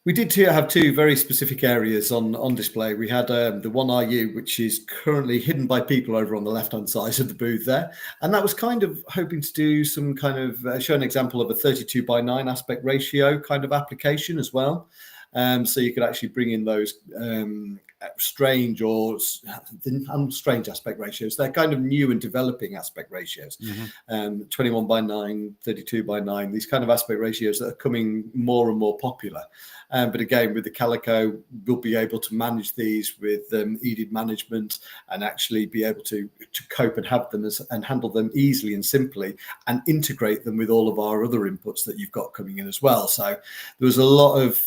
We did have two very specific areas on display. We had the One RU, which is currently hidden by people over on the left-hand side of the booth there. And that was kind of hoping to do some kind of show an example of a 32:9 aspect ratio kind of application as well. So you could actually bring in those strange aspect ratios. They're kind of new and developing aspect ratios. 21:9, 32:9, these kind of aspect ratios that are coming more and more popular. But again, with the Calico, we'll be able to manage these with EDID management and actually be able to cope and have them and handle them easily and simply and integrate them with all of our other inputs that you've got coming in as well. So there was a lot of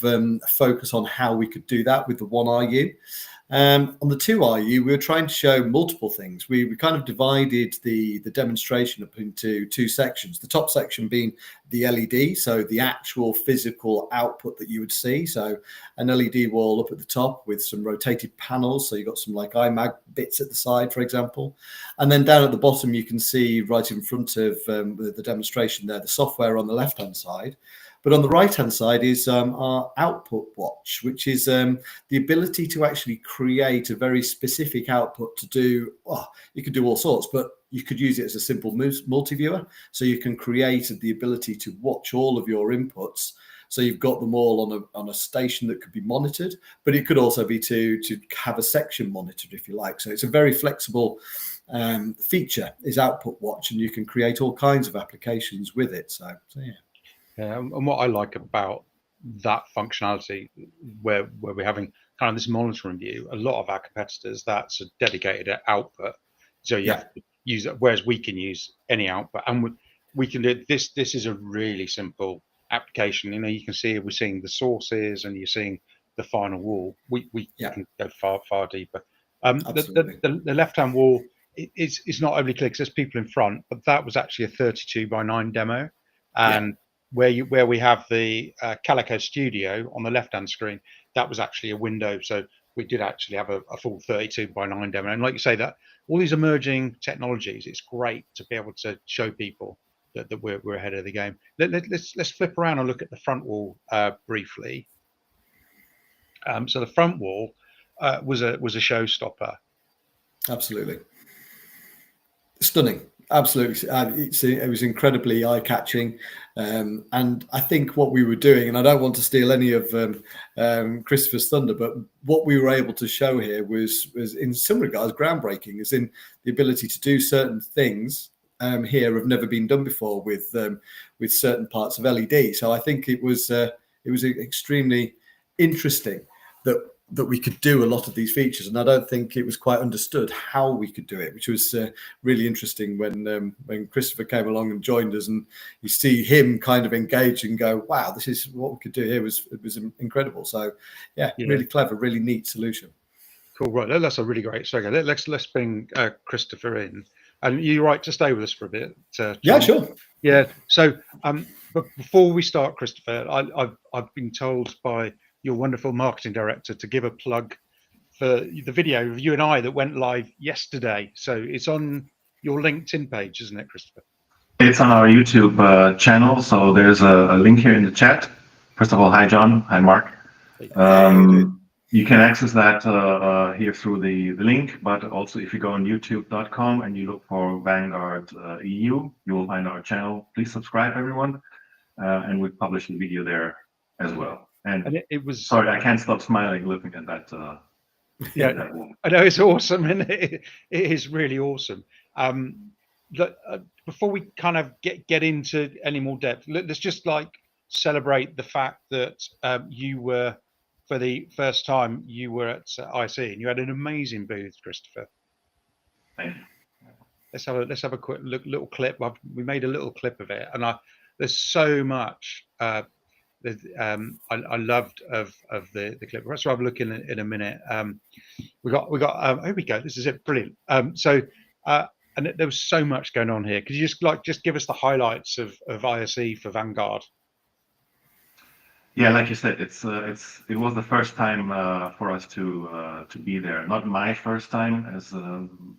focus on how we could do that with the One RU. On the 2RU, we were trying to show multiple things. We kind of divided the demonstration up into two sections. The top section being the LED, so the actual physical output that you would see. So an LED wall up at the top with some rotated panels. So you've got some like iMag bits at the side, for example. And then down at the bottom, you can see right in front of the demonstration there, the software on the left-hand side. But on the right-hand side is our output watch, which is the ability to actually create a very specific output to do, you could do all sorts, but you could use it as a simple multi-viewer. So you can create the ability to watch all of your inputs. So you've got them all on a station that could be monitored, but it could also be to have a section monitored, if you like. So it's a very flexible feature, is output watch, and you can create all kinds of applications with it. So yeah. Yeah, and what I like about that functionality, where we're having kind of this monitoring view, a lot of our competitors, that's a dedicated output. So you have to use it, whereas we can use any output, and we can do this. This is a really simple application. You know, you can see we're seeing the sources, and you're seeing the final wall. We can go far deeper. The left-hand wall is not overly clear because there's people in front, but that was actually a 32:9 demo, and where we have the Calico Studio on the left-hand screen, that was actually a window. So we did actually have a full 32:9 demo. And like you say, that all these emerging technologies, it's great to be able to show people that we're ahead of the game. Let's flip around and look at the front wall briefly. So the front wall was a showstopper. Absolutely. Stunning. Absolutely. It was incredibly eye-catching. And I think what we were doing, and I don't want to steal any of Christopher's thunder, but what we were able to show here was in some regards groundbreaking, as in the ability to do certain things here have never been done before with certain parts of LED. So I think it was extremely interesting that we could do a lot of these features, and I don't think it was quite understood how we could do it, which was really interesting when Christopher came along and joined us, and you see him kind of engage and go, "Wow, this is what we could do here." It was incredible. So, yeah, really clever, really neat solution. Cool, right? That's a really great segue. Let's bring Christopher in, and you're right to stay with us for a bit. Yeah, sure. Yeah. So, but before we start, Christopher, I've been told by your wonderful marketing director to give a plug for the video of you and I that went live yesterday. So it's on your LinkedIn page, isn't it, Christopher? It's on our YouTube channel. So there's a link here in the chat. First of all, hi, John. Hi, Mark. You can access that here through the link, but also if you go on youtube.com and you look for Vanguard EU, you will find our channel. Please subscribe, everyone. And we publish the video there as well. And it was, sorry, I can't stop smiling looking at that. I know it's awesome, and it is really awesome. Before we kind of get into any more depth, let's just like celebrate the fact that you were, for the first time, you were at ISE, and you had an amazing booth, Christopher. Thank you. Let's have a quick little clip. We made a little clip of it, and there's so much. I loved of the clip. Let's have a look in a minute. We got. Here we go. This is it. Brilliant. And there was so much going on here. Could you just give us the highlights of ISE for Vanguard? Yeah, like you said, it was the first time for us to be there. Not my first time, as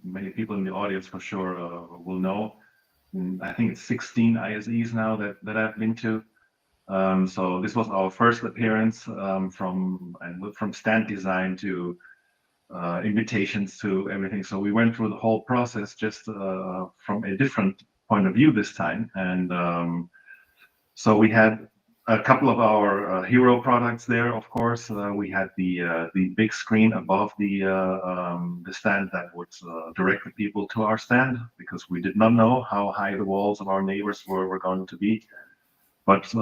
many people in the audience for sure will know. I think it's 16 ISEs now that I've been to. So this was our first appearance from stand design to invitations to everything. So we went through the whole process just from a different point of view this time, and so we had a couple of our hero products there. Of course, we had the big screen above the stand that would direct the people to our stand, because we did not know how high the walls of our neighbors were going to be. But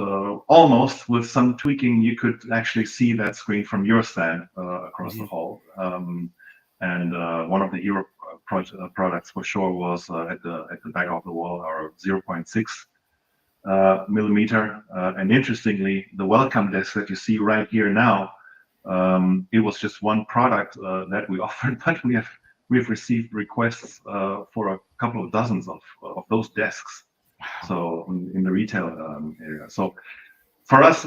almost with some tweaking, you could actually see that screen from your stand across the hall. And one of the hero products for sure was at the back of the wall, our 0.6 millimeter. And interestingly, the welcome desk that you see right here now, it was just one product that we offered, but we have received requests for a couple of dozens of those desks. So in the retail area. So for us,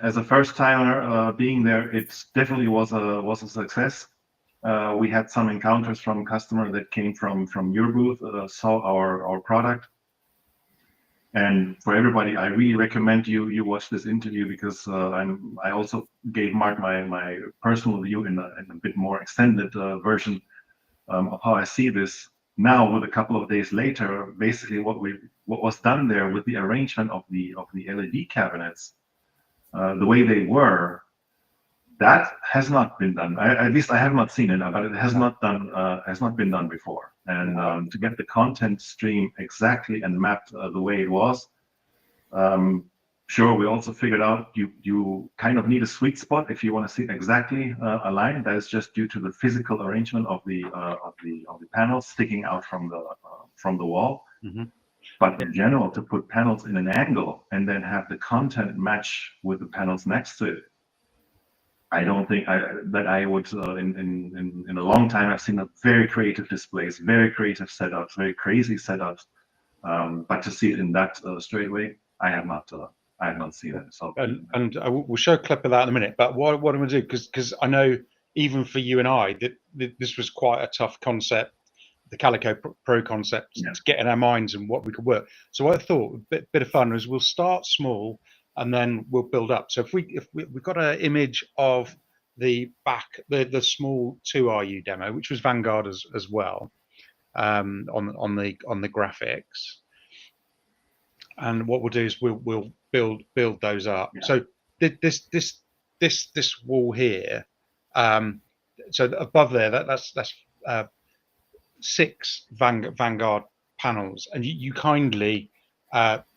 as a first timer being there, it definitely was a success. We had some encounters from customer that came from your booth, saw our product. And for everybody, I really recommend you watch this interview, because I also gave Mark my personal view in a bit more extended version of how I see this now. With a couple of days later, basically what was done there with the arrangement of the LED cabinets, the way they were, that has not been done. At least I have not seen it, but it has not been done before. And to get the content stream exactly and mapped the way it was. Sure, we also figured out you kind of need a sweet spot if you want to see exactly a line. That is just due to the physical arrangement of the panels sticking out from the wall. But in general, to put panels in an angle and then have the content match with the panels next to it, I don't think that I would in a long time. I've seen very creative displays, very creative setups, very crazy setups. But to see it in that straight way, I have not seen it. So and we'll show a clip of that in a minute. But what I'm going to do, because I know even for you and I that this was quite a tough concept, the Calico Pro concept, to get in our minds and what we could work. So what I thought a bit of fun was we'll start small and then we'll build up. So if we've got an image of the the small 2RU demo, which was Vanguard as well, on the graphics. And what we'll do is we'll build those up. So this wall here, so above there, that's 6 Vanguard panels, and you kindly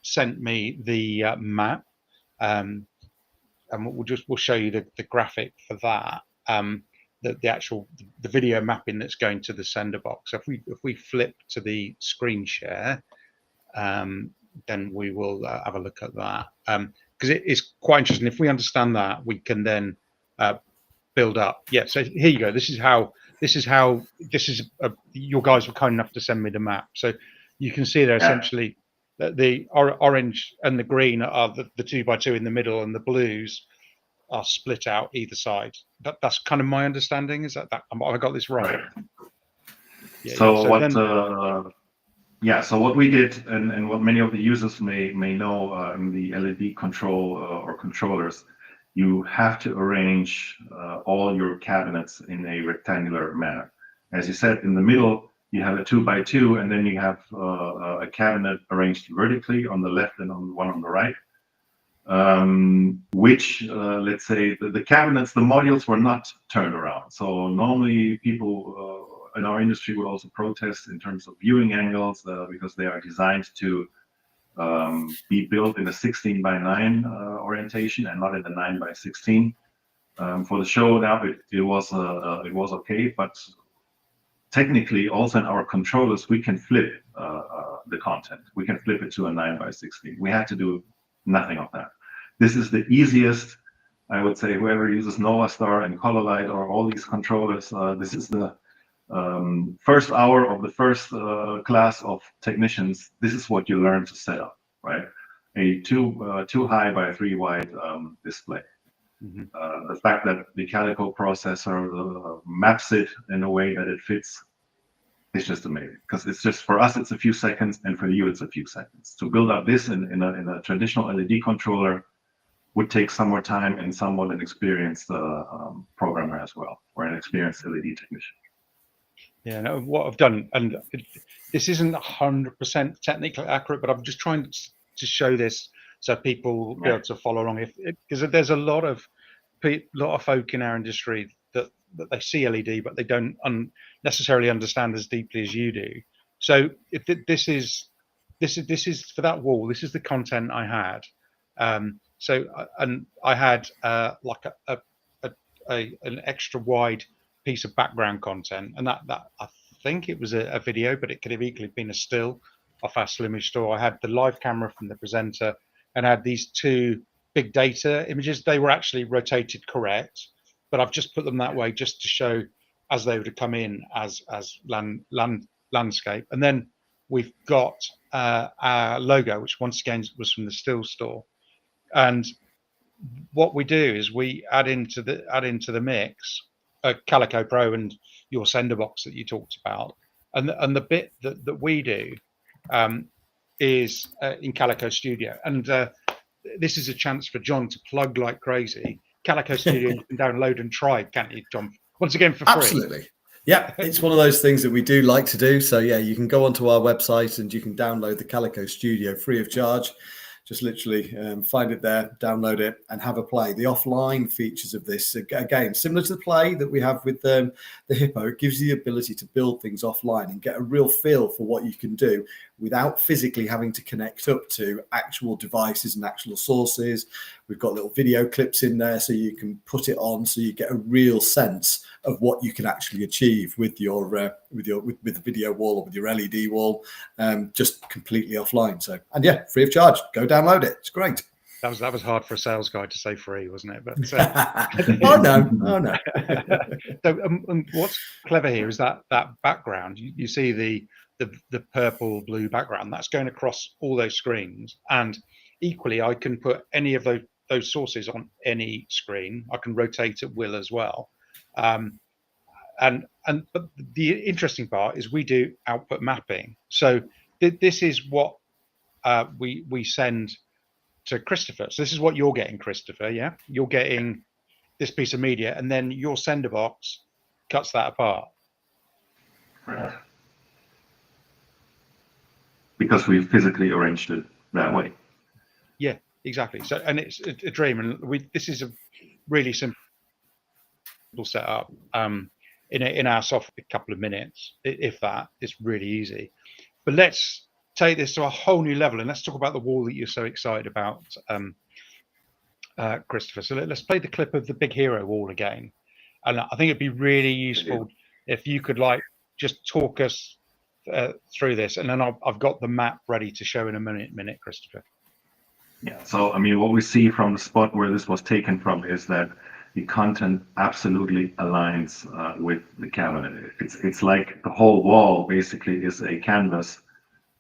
sent me the map, and we'll show you the graphic for that. The actual video mapping that's going to the sender box. So if we flip to the screen share, then we will have a look at that, because it is quite interesting. If we understand that, we can then build up. Yeah. So here you go. This is how your guys were kind enough to send me the map. So you can see there essentially that the orange and the green are the 2x2 in the middle, and the blues are split out either side. That's kind of my understanding. Is that have I got this right? Yeah, so what we did, and what many of the users may know in the LED control or controllers, you have to arrange all your cabinets in a rectangular manner. As you said, in the middle you have a 2x2, and then you have a cabinet arranged vertically on the left and on one on the right. Which let's say the cabinets, the modules were not turned around. So normally people in our industry would also protest in terms of viewing angles, because they are designed to be built in a 16:9 orientation and not in a 9:16. For the show now, it was okay, but technically also in our controllers we can flip the content. We can flip it to a 9:16. We had to do nothing of that. This is the easiest, I would say. Whoever uses NovaStar and ColorLight or all these controllers, this is the first hour of the first class of technicians. This is what you learn to set up, right? a 2 high by 3 wide display. The fact that the Calico processor maps it in a way that it fits is just amazing, because it's just, for us it's a few seconds, and for you it's a few seconds. To build up this in a traditional LED controller would take some more time and somewhat an experienced programmer as well, or an experienced LED technician. Yeah, no, what I've done, and this isn't 100% technically accurate, but I'm just trying to show this so people will be able to follow along. Because there's a lot of folk in our industry that they see LED, but they don't necessarily understand as deeply as you do. So this is for that wall. This is the content I had. And I had like an extra wide piece of background content, and that I think it was a video, but it could have equally been a still off our Slimmage store. I had the live camera from the presenter, and I had these two big data images. They were actually rotated correct, but I've just put them that way just to show as they would have come in as landscape. And then we've got our logo, which once again was from the still store. And what we do is we add into the mix Calico Pro and your sender box that you talked about, and the bit that we do is in Calico Studio, and this is a chance for John to plug like crazy. Calico Studio you can download and try, can't you, John? Once again for free. Absolutely. Yeah, it's one of those things that we do like to do. So yeah, you can go onto our website and you can download the Calico Studio free of charge. Just literally find it there, download it, and have a play. The offline features of this, again, similar to the play that we have with the Hippo, it gives you the ability to build things offline and get a real feel for what you can do without physically having to connect up to actual devices and actual sources. We've got little video clips in there so you can put it on, so you get a real sense of what you can actually achieve with your with the video wall or with your LED wall, just completely offline. So, and yeah, free of charge. Go download it. It's great. That was hard for a sales guy to say free, wasn't it? But oh no. So, what's clever here is that background. You see the purple blue background that's going across all those screens, and equally I can put any of those sources on any screen. I can rotate at will as well. But the interesting part is we do output mapping. So this is what we send to Christopher. So this is what you're getting, Christopher. Yeah, you're getting this piece of media, and then your sender box cuts that apart. Right. Because we physically arranged it that way. Yeah, exactly. So, and it's a dream, and this is a really simple setup. In our software, a couple of minutes, if that. It's really easy. But let's take this to a whole new level, and let's talk about the wall that you're so excited about, Christopher. So let's play the clip of the Big Hero wall again, and I think it'd be really useful if you could just talk us through this, and then I've got the map ready to show in a minute, Christopher. Yeah. So I mean, what we see from the spot where this was taken from is that the content absolutely aligns with the cabinet. It's like the whole wall basically is a canvas,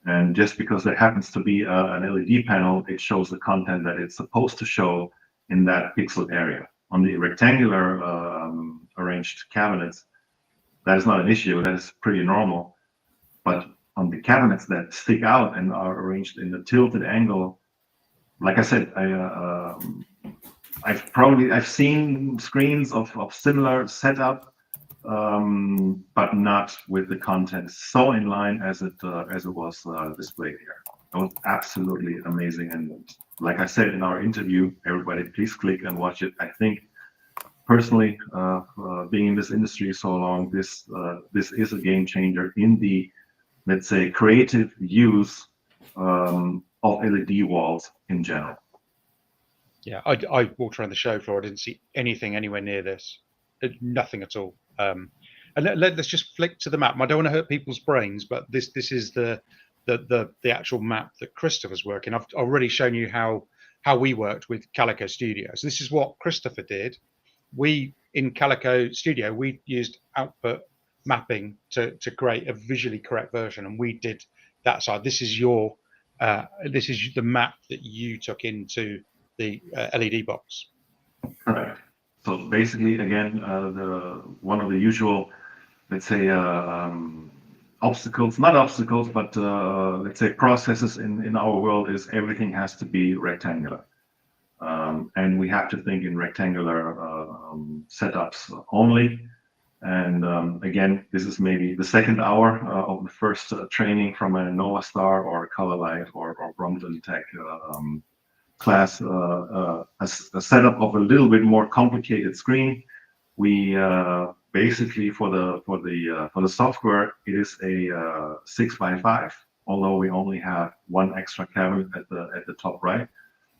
and just because there happens to be an LED panel, it shows the content that it's supposed to show in that pixel area. On the rectangular arranged cabinets, that is not an issue. That is pretty normal. But on the cabinets that stick out and are arranged in the tilted angle, like I said, I've seen screens of similar setup, but not with the content so in line as it was displayed here. It was absolutely amazing, and like I said in our interview, everybody please click and watch it. I think personally, being in this industry so long, this is a game changer in the, let's say, creative use of LED walls in general. Yeah, I walked around the show floor. I didn't see anything anywhere near this. Nothing at all. And let's just flick to the map. I don't want to hurt people's brains, but this is the actual map that Christopher's working. I've already shown you how we worked with Calico Studio. So this is what Christopher did. We in Calico Studio we used output mapping to create a visually correct version, and we did that side. This is your This is the map that you took into the LED box. Correct. So basically, again, one of the usual, let's say, obstacles, not obstacles, but let's say processes in our world is everything has to be rectangular. And we have to think in rectangular setups only. And again, this is maybe the second hour of the first training from a Nova Star or Color Light or Brompton Tech class, a setup of a little bit more complicated screen. We basically for the software, it is a 6x5, although we only have one extra cabinet at the top right.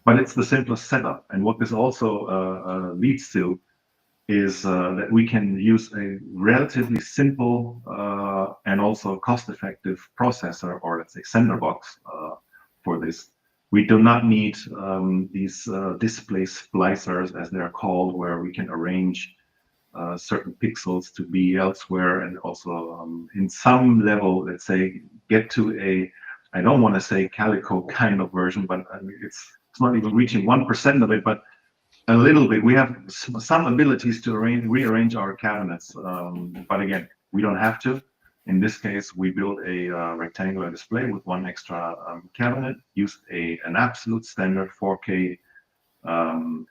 But it's the simplest setup, and what this also leads to is that we can use a relatively simple and also cost-effective processor, or let's say sender box for this. We do not need these display splicers, as they're called, where we can arrange certain pixels to be elsewhere, and also in some level, let's say, get to a, I don't want to say calico kind of version, but I mean, it's not even reaching 1% of it, but a little bit. We have some abilities to rearrange our cabinets, but again, we don't have to. In this case, we built a rectangular display with one extra cabinet, used an absolute standard 4K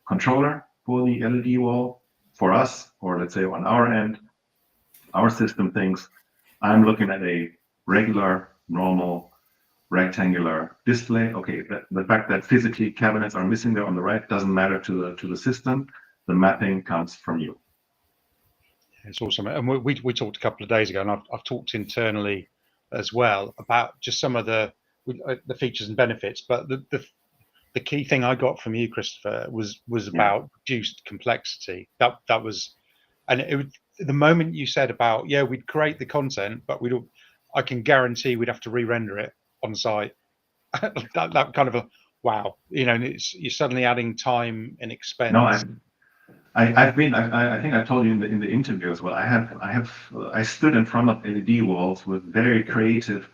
controller for the LED wall. For us, or let's say on our end, our system thinks I'm looking at a regular, normal, rectangular display. Okay, the fact that physically cabinets are missing there on the right doesn't matter to the system. The mapping comes from you. It's awesome. And we talked a couple of days ago, and I've talked internally as well about just some of the features and benefits. But the key thing I got from you, Christopher, was about reduced complexity. That was, and the moment you said about, yeah, we'd create the content, but I can guarantee we'd have to re-render it on site. that kind of a wow, and you're suddenly adding time and expense. No, I think I told you in the interview as well. I stood in front of LED walls with very creative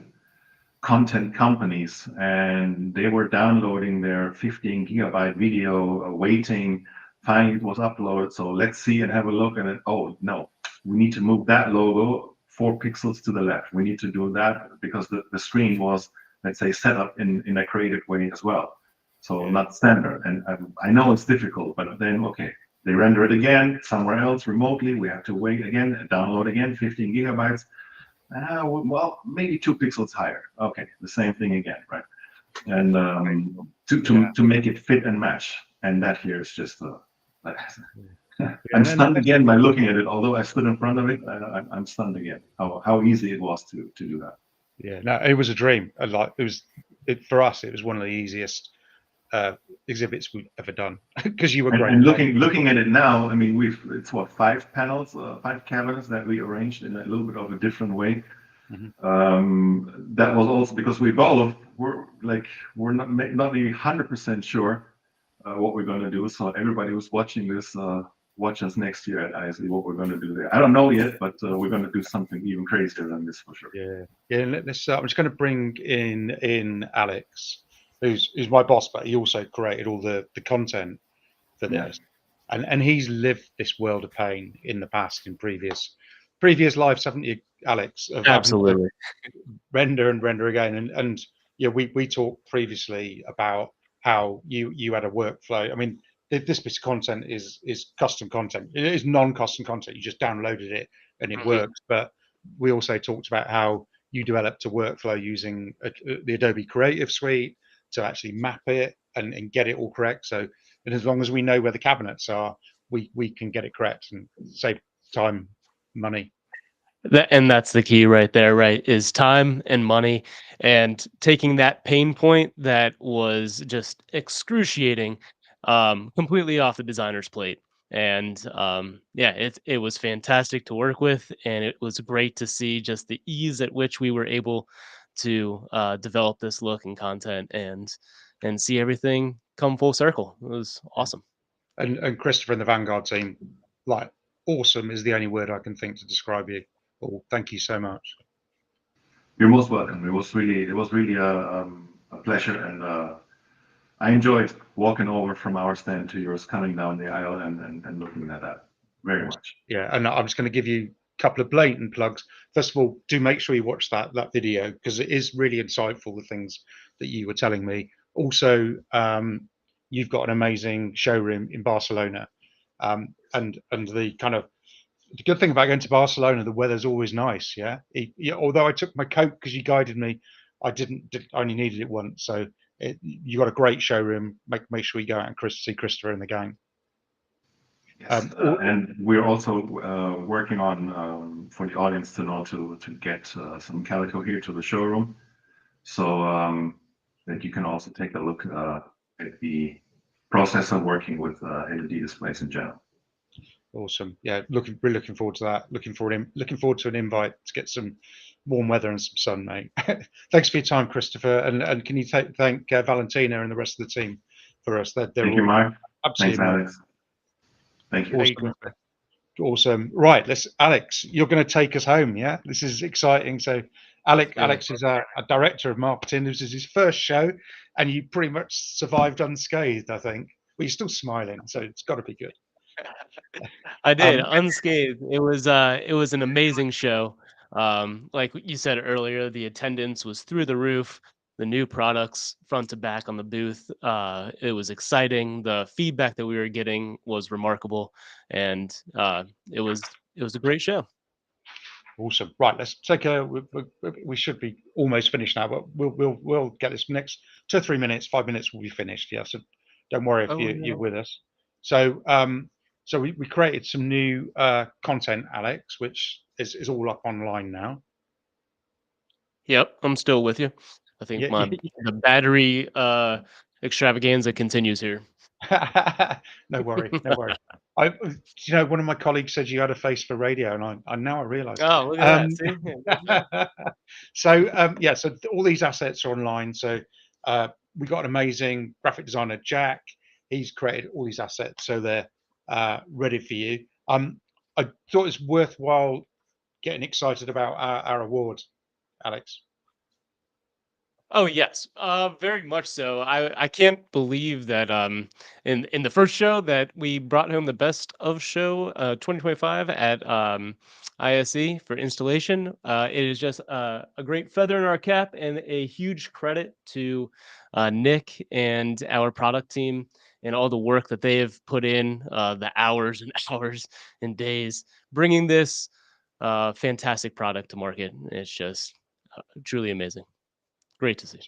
content companies, and they were downloading their 15 gigabyte video, waiting. Finally, it was uploaded. So let's see and have a look. And then, oh no, we need to move that logo 4 pixels to the left. We need to do that because the screen was, let's say, set up in a creative way as well. So not standard. And I know it's difficult, but then, okay, they render it again somewhere else remotely. We have to wait again and download again, 15 gigabytes. Well, maybe 2 pixels higher. Okay, the same thing again, right? And to make it fit and match. And that here is just I'm stunned again by looking at it. Although I stood in front of it, I'm stunned again how easy it was to do that. Yeah, no, it was a dream. Like for us, it was one of the easiest exhibits we've ever done because you were great. And looking at it now, I mean, it's what, 5 panels, 5 cabinets that we arranged in a little bit of a different way. Mm-hmm. That was also because we're not really 100% sure what we're going to do. So everybody who's watching this, watch us next year at ISE, what we're going to do there. I don't know yet, but we're going to do something even crazier than this for sure. Yeah. I'm just going to bring in Alex, who's my boss, but he also created all the content for this, and he's lived this world of pain in the past in previous lives, haven't you, Alex? Absolutely. Render again, and yeah, we talked previously about how you had a workflow. I mean, this piece of content is custom content. It is non-custom content. You just downloaded it and it works. But we also talked about how you developed a workflow using the Adobe Creative Suite to actually map it and get it all correct. So, and as long as we know where the cabinets are, we can get it correct and save time, money. And that's the key right there, right? Is time and money, and taking that pain point that was just excruciating, completely off the designer's plate. And it was fantastic to work with, and it was great to see just the ease at which we were able to develop this look and content and see everything come full circle. It was awesome. And Christopher and the Vanguard team, like, awesome is the only word I can think to describe you. Well, thank you so much. You're most welcome. It was really pleasure, and I enjoyed walking over from our stand to yours, coming down the aisle and looking at that very much. Yeah, and I'm just going to give you a couple of blatant plugs. First of all, do make sure you watch that video, because it is really insightful, the things that you were telling me. Also, you've got an amazing showroom in Barcelona, and the kind of the good thing about going to Barcelona, the weather's always nice. Yeah, although I took my coat because you guided me, I only needed it once. So you got a great showroom. Make sure you go out and see Christopher and the gang. Yes, and we're also working on for the audience to know to get some calico here to the showroom, so that you can also take a look at the process of working with LED displays in general. Awesome. Yeah, really looking forward to that. Looking forward to an invite to get some warm weather and some sun, mate. Thanks for your time, Christopher. And can you thank Valentina and the rest of the team for us? They're Thank you, Mark. Absolutely. Thanks, Alex. Thank you. Awesome. Awesome. Right, Alex, you're going to take us home. Yeah, this is exciting. So, Alex is a director of marketing. This is his first show, and you pretty much survived unscathed, I think. But you're still smiling, so it's got to be good. I did unscathed. It was an amazing show. Like you said earlier, the attendance was through the roof. The new products front to back on the booth. It was exciting. The feedback that we were getting was remarkable, and it was a great show. Awesome. Right, let's take we should be almost finished now, but we'll get this next 2 or 3 minutes, 5 minutes will be finished. Yeah, so don't worry if you're with us. So so we created some new content, Alex, which is all up online now. Yep, I'm still with you. I think the battery extravaganza continues here. No worry. One of my colleagues said you had a face for radio, and I now realise. Oh, look at that! See? So all these assets are online. So we got an amazing graphic designer, Jack. He's created all these assets, so they're ready for you. I thought it's worthwhile getting excited about our award, Alex. Oh yes, very much so. I can't believe that in the first show that we brought home the best of show 2025 at ISE for installation. It is just a great feather in our cap and a huge credit to Nick and our product team and all the work that they have put in, the hours and hours and days bringing this fantastic product to market. It's just truly amazing. Great to see.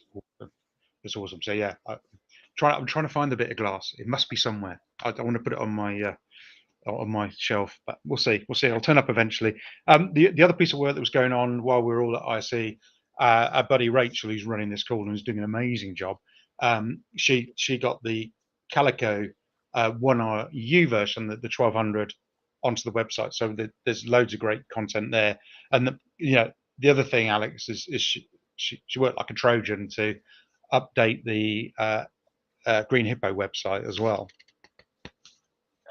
It's awesome. So yeah, I'm trying to find the bit of glass. It must be somewhere. I want to put it on my shelf, but we'll see. I'll turn up eventually. The other piece of work that was going on while we were all at ISE, our buddy Rachel, who's running this call and is doing an amazing job. She got the Calico 1RU version, the 1200, onto the website. So there's loads of great content there. And the other thing, Alex, is she worked like a Trojan to update the Green Hippo website as well.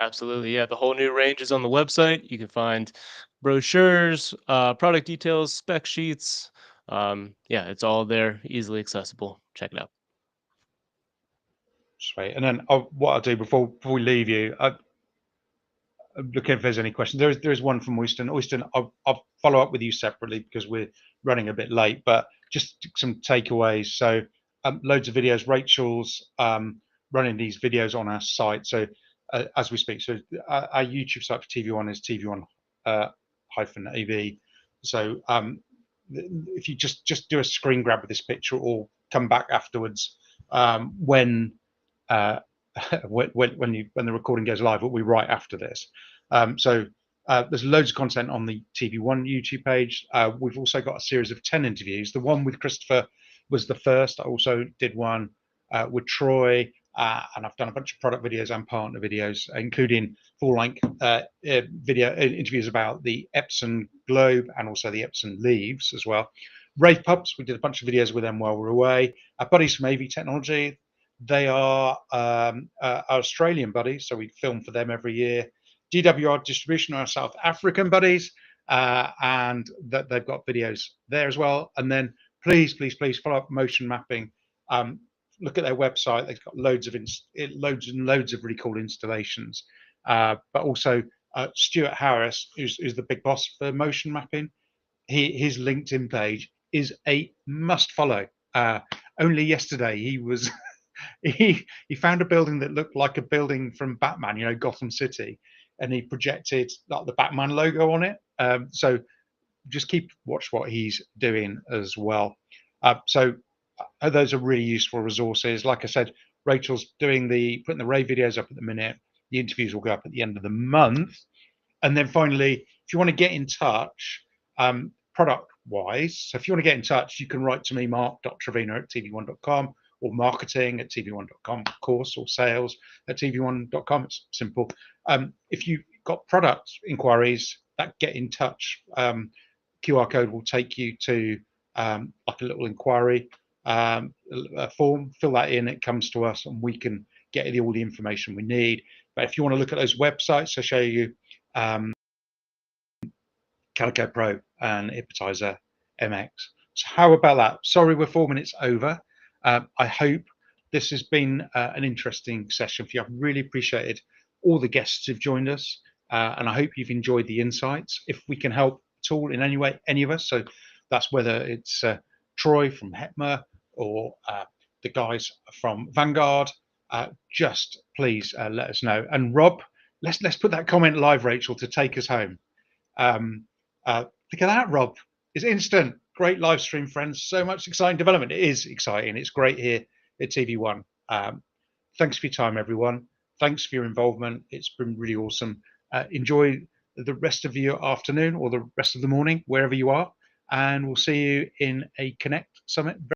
Absolutely, yeah. The whole new range is on the website. You can find brochures, product details, spec sheets. Yeah, it's all there, easily accessible. Check it out. Sweet. And then what I'll do before we leave you, look if there's any questions. There is one from Oyston. Oyston, I'll follow up with you separately because we're running a bit late, but just some takeaways. So loads of videos. Rachel's running these videos on our site. So as we speak, so our YouTube site for TV1 is TV1-AV. So if you just do a screen grab of this picture or come back afterwards when the recording goes live, it'll be right after this. So there's loads of content on the TV1 YouTube page. We've also got a series of 10 interviews. The one with Christopher was the first. I also did one with Troy, and I've done a bunch of product videos and partner videos, including full-length video interviews about the Epson Globe and also the Epson Leaves as well. Rave Pubs, we did a bunch of videos with them while we were away. Our buddies from AV Technology, they are our Australian buddies, so we film for them every year. DWR Distribution, our South African buddies, and they've got videos there as well. And then please follow up Motion Mapping. look at their website. They've got loads and loads of really cool installations. But also Stuart Harris, who's the big boss for motion mapping. His LinkedIn page is a must follow. Only yesterday he was he found a building that looked like a building from Batman, Gotham City, and he projected like the Batman logo on it. So just watch what he's doing as well. So those are really useful resources. Like I said, Rachel's putting the Ray videos up at the minute. The interviews will go up at the end of the month. And then finally, if you want to get in touch, product wise, so if you want to get in touch, you can write to me, mark.trevena@tv1.com, or marketing@tv1.com, of course, or sales@tv1.com. It's simple. If you've got product inquiries, that get in touch QR code will take you to like a little inquiry form. Fill that in, it comes to us, and we can get all the information we need. But if you want to look at those websites, I'll show you Calico Pro and Hypnotizer MX. So how about that? Sorry, we're 4 minutes over. I hope this has been an interesting session for you. I've really appreciated all the guests who've joined us, and I hope you've enjoyed the insights. If we can help at all in any way, any of us, so that's whether it's Troy from Hetma or the guys from Vanguard, just please let us know. And Rob, let's put that comment live, Rachel, to take us home. Look at that, Rob. It's instant. Great live stream, friends. So much exciting development. It is exciting. It's great here at TV1. Thanks for your time, everyone. Thanks for your involvement. It's been really awesome. Enjoy the rest of your afternoon or the rest of the morning, wherever you are. And we'll see you in a Connect Summit